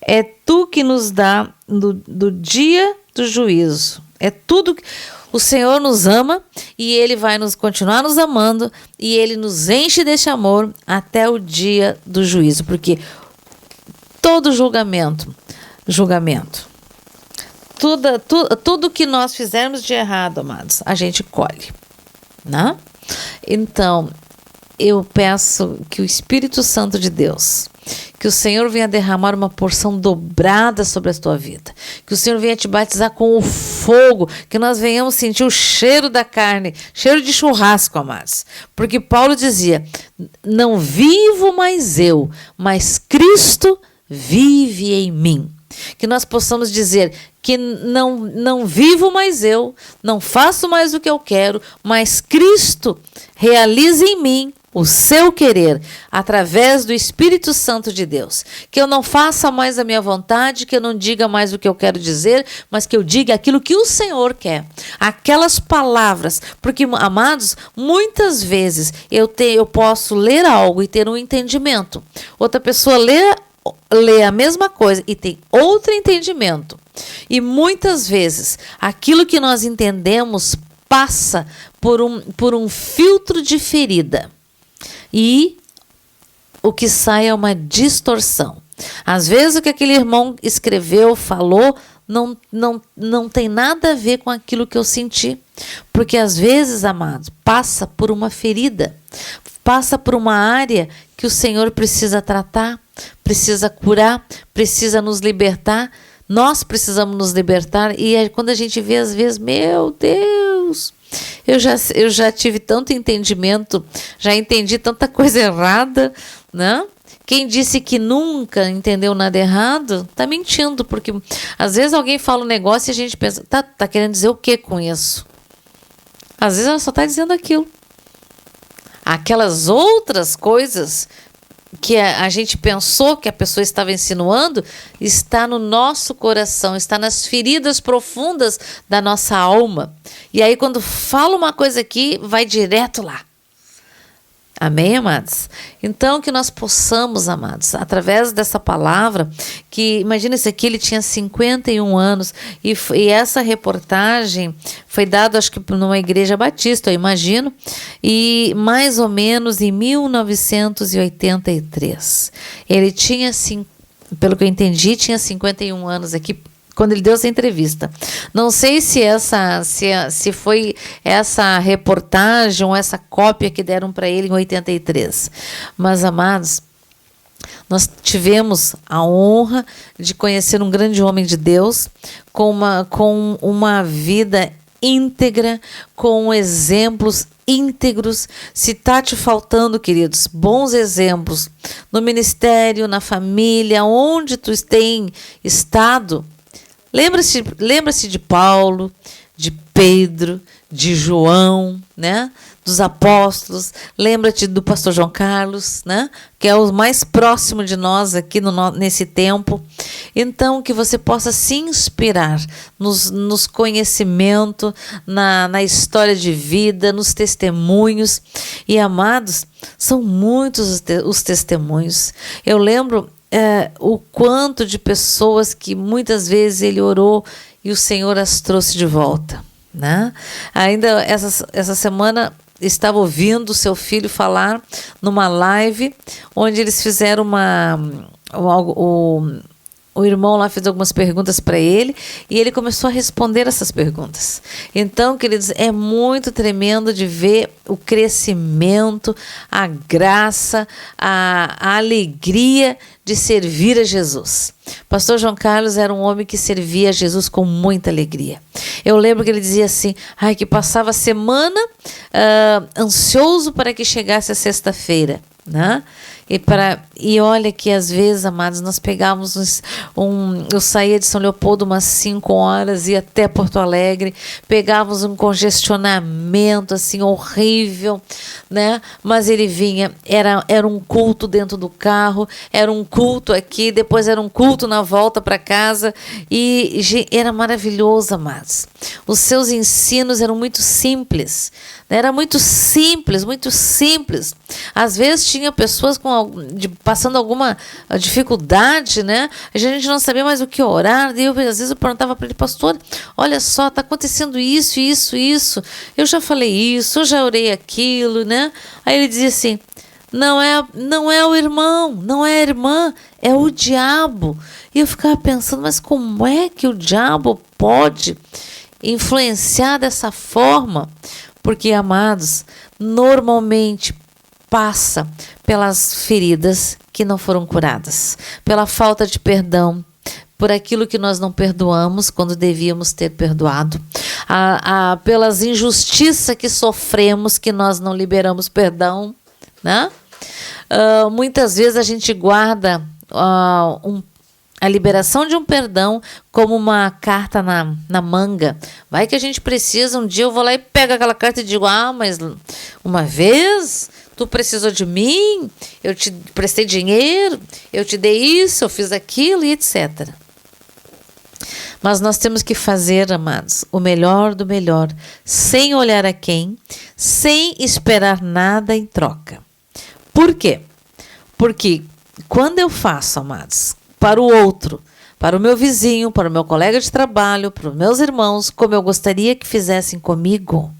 É tu que nos dá do dia do juízo. É tudo que o Senhor nos ama e Ele vai continuar nos amando e Ele nos enche deste amor até o dia do juízo. Porque todo julgamento, tudo que nós fizermos de errado, amados, a gente colhe, né? Então, eu peço que o Espírito Santo de Deus, que o Senhor venha derramar uma porção dobrada sobre a tua vida, que o Senhor venha te batizar com o fogo, que nós venhamos sentir o cheiro da carne, cheiro de churrasco, amados. Porque Paulo dizia, não vivo mais eu, mas Cristo vive em mim. Que nós possamos dizer que não vivo mais eu, não faço mais o que eu quero, mas Cristo realiza em mim o seu querer, através do Espírito Santo de Deus. Que eu não faça mais a minha vontade, que eu não diga mais o que eu quero dizer, mas que eu diga aquilo que o Senhor quer. Aquelas palavras, porque, amados, muitas vezes eu posso ler algo e ter um entendimento. Outra pessoa lê a mesma coisa e tem outro entendimento. E muitas vezes aquilo que nós entendemos passa por um filtro de ferida. E o que sai é uma distorção. Às vezes o que aquele irmão escreveu, falou, não tem nada a ver com aquilo que eu senti. Porque às vezes, amados, passa por uma ferida, passa por uma área que o Senhor precisa tratar, precisa curar, precisa nos libertar. Nós precisamos nos libertar. E quando a gente vê, às vezes, meu Deus, eu já tive tanto entendimento, já entendi tanta coisa errada, né? Quem disse que nunca entendeu nada errado, tá mentindo, porque às vezes alguém fala um negócio e a gente pensa, tá querendo dizer o que com isso? Às vezes ela só tá dizendo aquilo. Aquelas outras coisas que a gente pensou que a pessoa estava insinuando, está no nosso coração, está nas feridas profundas da nossa alma. E aí quando fala uma coisa aqui, vai direto lá. Amém, amados? Então, que nós possamos, amados, através dessa palavra, que, imagina isso aqui, ele tinha 51 anos, e essa reportagem foi dada, acho que numa igreja batista, eu imagino, e mais ou menos em 1983. Ele tinha, pelo que eu entendi, tinha 51 anos aqui, quando ele deu essa entrevista. Não sei se foi essa reportagem ou essa cópia que deram para ele em 83. Mas, amados, nós tivemos a honra de conhecer um grande homem de Deus com uma vida íntegra, com exemplos íntegros. Se está te faltando, queridos, bons exemplos no ministério, na família, onde tu tem estado, lembra-se de Paulo, de Pedro, de João, né? Dos apóstolos. Lembra-te do pastor João Carlos, né? Que é o mais próximo de nós aqui nesse tempo. Então, que você possa se inspirar nos conhecimentos, na história de vida, nos testemunhos. E, amados, são muitos os testemunhos. Eu lembro o quanto de pessoas que muitas vezes ele orou e o Senhor as trouxe de volta, né? Ainda essa semana estava ouvindo o seu filho falar numa live onde eles fizeram o irmão lá fez algumas perguntas para ele e ele começou a responder essas perguntas. Então, queridos, é muito tremendo de ver o crescimento, a graça, a alegria de servir a Jesus. Pastor João Carlos era um homem que servia a Jesus com muita alegria. Eu lembro que ele dizia assim, que passava a semana ansioso para que chegasse a sexta-feira, né? E olha que às vezes, amados, nós pegávamos eu saía de São Leopoldo umas 5 horas, ia até Porto Alegre, pegávamos um congestionamento assim horrível, né? Mas ele vinha, era um culto dentro do carro, era um culto aqui, depois era um culto na volta para casa, e era maravilhoso, amados. Os seus ensinos eram muito simples, né? Era muito simples, muito simples. Às vezes tinha pessoas passando alguma dificuldade, né? A gente não sabia mais o que orar. Às vezes eu perguntava para ele: pastor, olha só, está acontecendo isso, isso, isso. Eu já falei isso, eu já orei aquilo, né? Aí ele dizia assim: não é o irmão, não é a irmã, é o diabo. E eu ficava pensando: mas como é que o diabo pode influenciar dessa forma? Porque, amados, normalmente passa pelas feridas que não foram curadas, pela falta de perdão, por aquilo que nós não perdoamos quando devíamos ter perdoado, pelas injustiças que sofremos que nós não liberamos perdão, né? Muitas vezes a gente guarda a liberação de um perdão como uma carta na manga. Vai que a gente precisa, um dia eu vou lá e pego aquela carta e digo: mas uma vez tu precisou de mim, eu te prestei dinheiro, eu te dei isso, eu fiz aquilo e etc. Mas nós temos que fazer, amados, o melhor do melhor, sem olhar a quem, sem esperar nada em troca. Por quê? Porque quando eu faço, amados, para o outro, para o meu vizinho, para o meu colega de trabalho, para os meus irmãos, como eu gostaria que fizessem comigo,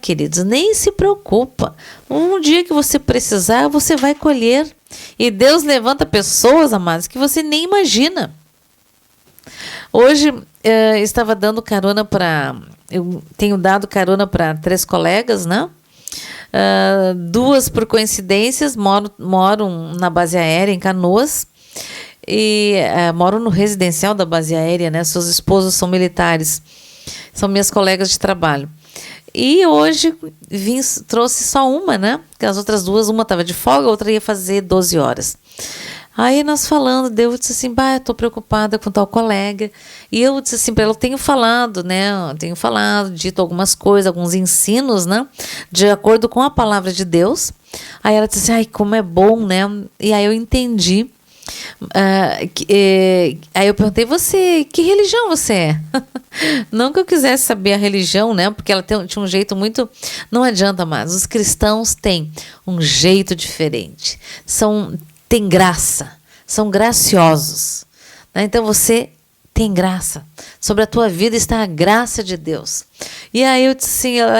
queridos, nem se preocupa. Um dia que você precisar, você vai colher. E Deus levanta pessoas, amados, que você nem imagina. Hoje, estava dando carona eu tenho dado carona para 3 colegas, né? 2 por coincidências moram na base aérea em Canoas e moram no residencial da base aérea, né? Seus esposos são militares, são minhas colegas de trabalho. E hoje trouxe só uma, né? Porque as outras 2, uma estava de folga, a outra ia fazer 12 horas. Aí nós falando, Deus disse assim: eu estou preocupada com tal colega. E eu disse assim para ela: eu tenho falado, né? Dito algumas coisas, alguns ensinos, né? De acordo com a palavra de Deus. Aí ela disse assim: como é bom, né? E aí eu entendi. Aí eu perguntei: você, que religião você é? Não que eu quisesse saber a religião, né? Porque ela tinha um jeito muito... Não adianta mais. Os cristãos têm um jeito diferente. Tem graça, são graciosos, né? Então você tem graça, sobre a tua vida está a graça de Deus. E aí ela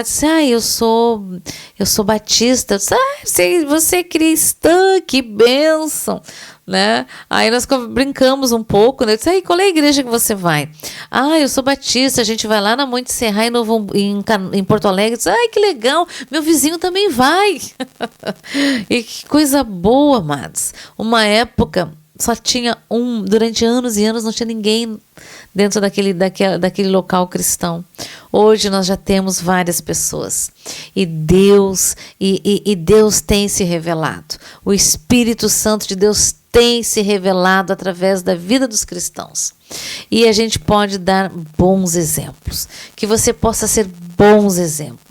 disse: eu sou batista. Eu disse: você é cristã, que bênção, né? Aí nós brincamos um pouco, né? Eu disse: qual é a igreja que você vai? Eu sou batista, a gente vai lá na Monte Serra em Porto Alegre. Eu disse: que legal, meu vizinho também vai. E que coisa boa, amados. Uma época só tinha durante anos e anos não tinha ninguém dentro daquele local cristão. Hoje nós já temos várias pessoas. E Deus tem se revelado. O Espírito Santo de Deus tem se revelado através da vida dos cristãos. E a gente pode dar bons exemplos. Que você possa ser bons exemplos.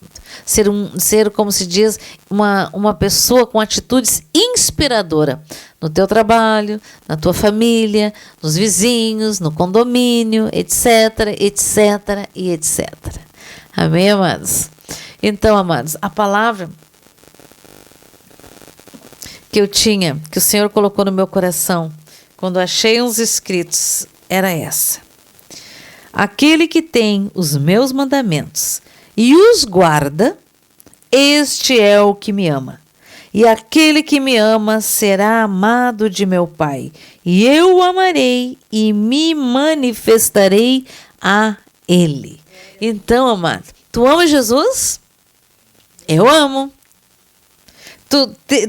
Ser, como se diz, uma pessoa com atitudes inspiradoras no teu trabalho, na tua família, nos vizinhos, no condomínio, etc, etc e etc. Amém, amados? Então, amados, a palavra que o Senhor colocou no meu coração, quando achei uns escritos, era essa: aquele que tem os meus mandamentos e os guarda, este é o que me ama. E aquele que me ama será amado de meu Pai. E eu o amarei e me manifestarei a Ele. Então, amado, tu ama Jesus? Eu amo.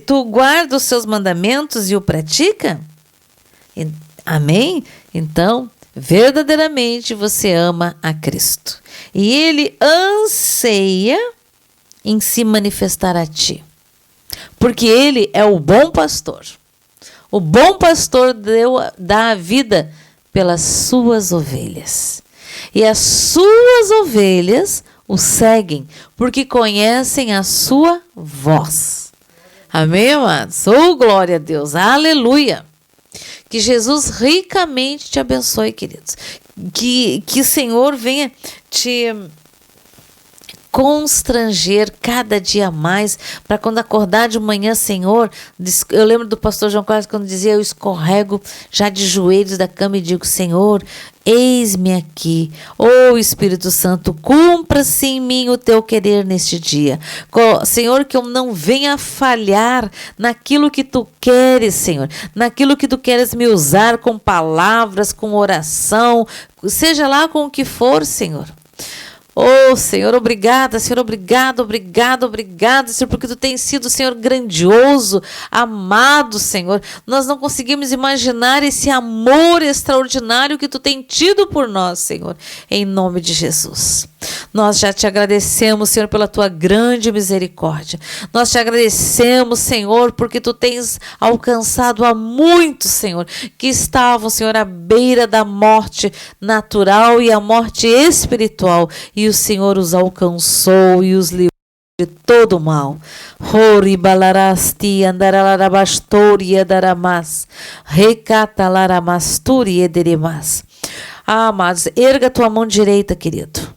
Tu guarda os seus mandamentos e o pratica? Amém? Então, verdadeiramente você ama a Cristo. E Ele anseia em se manifestar a ti. porque Ele é o bom pastor. O bom pastor dá a vida pelas suas ovelhas. E as suas ovelhas o seguem, porque conhecem a sua voz. Amém, amados? Oh, glória a Deus. Aleluia. Que Jesus ricamente te abençoe, queridos. Que o Senhor venha te constranger cada dia mais, para quando acordar de manhã, Senhor, eu lembro do pastor João Carlos quando dizia, eu escorrego já de joelhos da cama e digo, Senhor, eis-me aqui, ó Espírito Santo, cumpra-se em mim o teu querer neste dia. Senhor, que eu não venha falhar naquilo que tu queres, Senhor, naquilo que tu queres me usar com palavras, com oração, seja lá com o que for, Senhor. Oh, Senhor, obrigada, Senhor, obrigado, Senhor, porque Tu tens sido, Senhor, grandioso, amado, Senhor. Nós não conseguimos imaginar esse amor extraordinário que Tu tens tido por nós, Senhor, em nome de Jesus. Nós já te agradecemos, Senhor, pela Tua grande misericórdia. Nós te agradecemos, Senhor, porque Tu tens alcançado a muitos, Senhor, que estavam, Senhor, à beira da morte natural e a morte espiritual. E o Senhor os alcançou e os livrou de todo o mal. Hori balarasti andaralabastori edaramas. Recatalarabasturi ederemas. Ah, amados, erga tua mão direita, querido.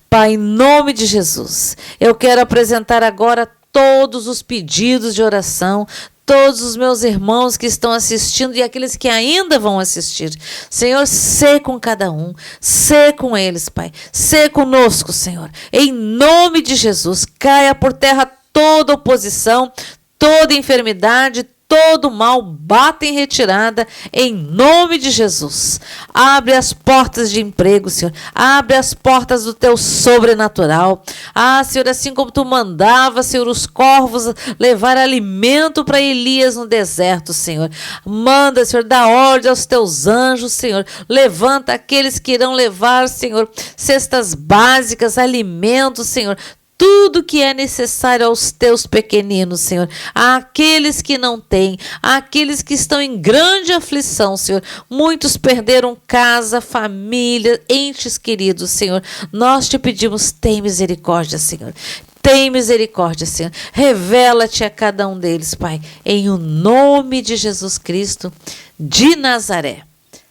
Pai, em nome de Jesus, eu quero apresentar agora todos os pedidos de oração, todos os meus irmãos que estão assistindo e aqueles que ainda vão assistir. Senhor, sê com cada um, sê com eles, Pai, sê conosco, Senhor. Em nome de Jesus, caia por terra toda oposição, toda enfermidade, todo mal, bata em retirada, em nome de Jesus. Abre as portas de emprego, Senhor. Abre as portas do Teu sobrenatural. Ah, Senhor, assim como Tu mandava, Senhor, os corvos levar alimento para Elias no deserto, Senhor. Manda, Senhor, dá ordem aos Teus anjos, Senhor. Levanta aqueles que irão levar, Senhor, cestas básicas, alimentos, Senhor. Tudo que é necessário aos teus pequeninos, Senhor, àqueles que não têm, àqueles que estão em grande aflição, Senhor. Muitos perderam casa, família, entes queridos, Senhor. Nós te pedimos, tem misericórdia, Senhor. Tem misericórdia, Senhor. Revela-te a cada um deles, Pai, em o nome de Jesus Cristo de Nazaré.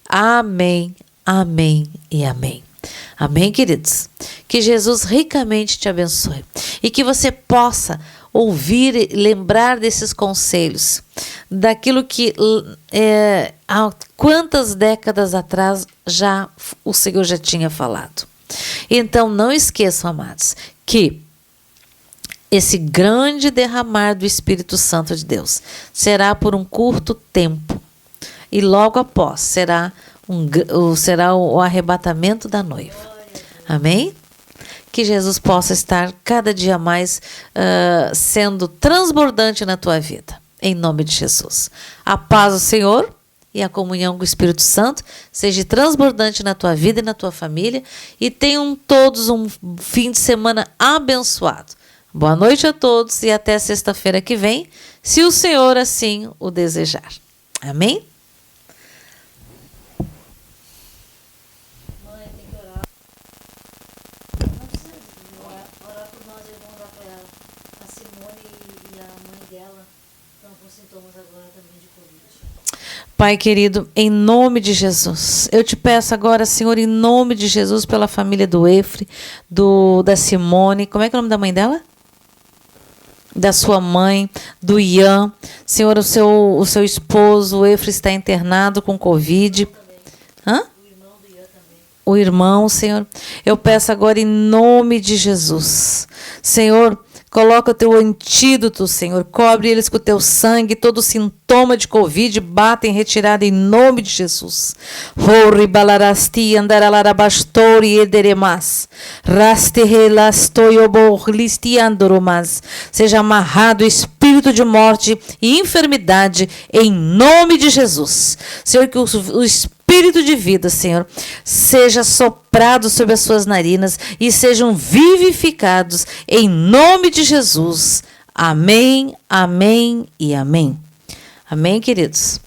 Amém, amém e amém. Amém, queridos? Que Jesus ricamente te abençoe e que você possa ouvir e lembrar desses conselhos, daquilo que há quantas décadas atrás o Senhor já tinha falado. Então, não esqueçam, amados, que esse grande derramar do Espírito Santo de Deus será por um curto tempo e logo após será o arrebatamento da noiva. Amém? Que Jesus possa estar cada dia mais sendo transbordante na tua vida. Em nome de Jesus. A paz do Senhor e a comunhão com o Espírito Santo seja transbordante na tua vida e na tua família. E tenham todos um fim de semana abençoado. Boa noite a todos e até sexta-feira que vem, se o Senhor assim o desejar. Amém? Pai querido, em nome de Jesus, eu te peço agora, Senhor, em nome de Jesus, pela família do Efre, da Simone, como é que é o nome da mãe dela? Da sua mãe, do Ian. Senhor, o seu esposo, o Efre, está internado com Covid. Hã? O irmão, Senhor. Eu peço agora em nome de Jesus. Senhor, coloca o teu antídoto, Senhor. Cobre eles com o teu sangue. Todo sintoma de Covid bata em retirada em nome de Jesus. Seja amarrado o espírito de morte e enfermidade em nome de Jesus. Senhor, que o espírito de vida, Senhor, seja soprado sobre as suas narinas e sejam vivificados em nome de Jesus. Amém, amém e amém. Amém, queridos?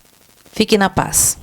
Fiquem na paz.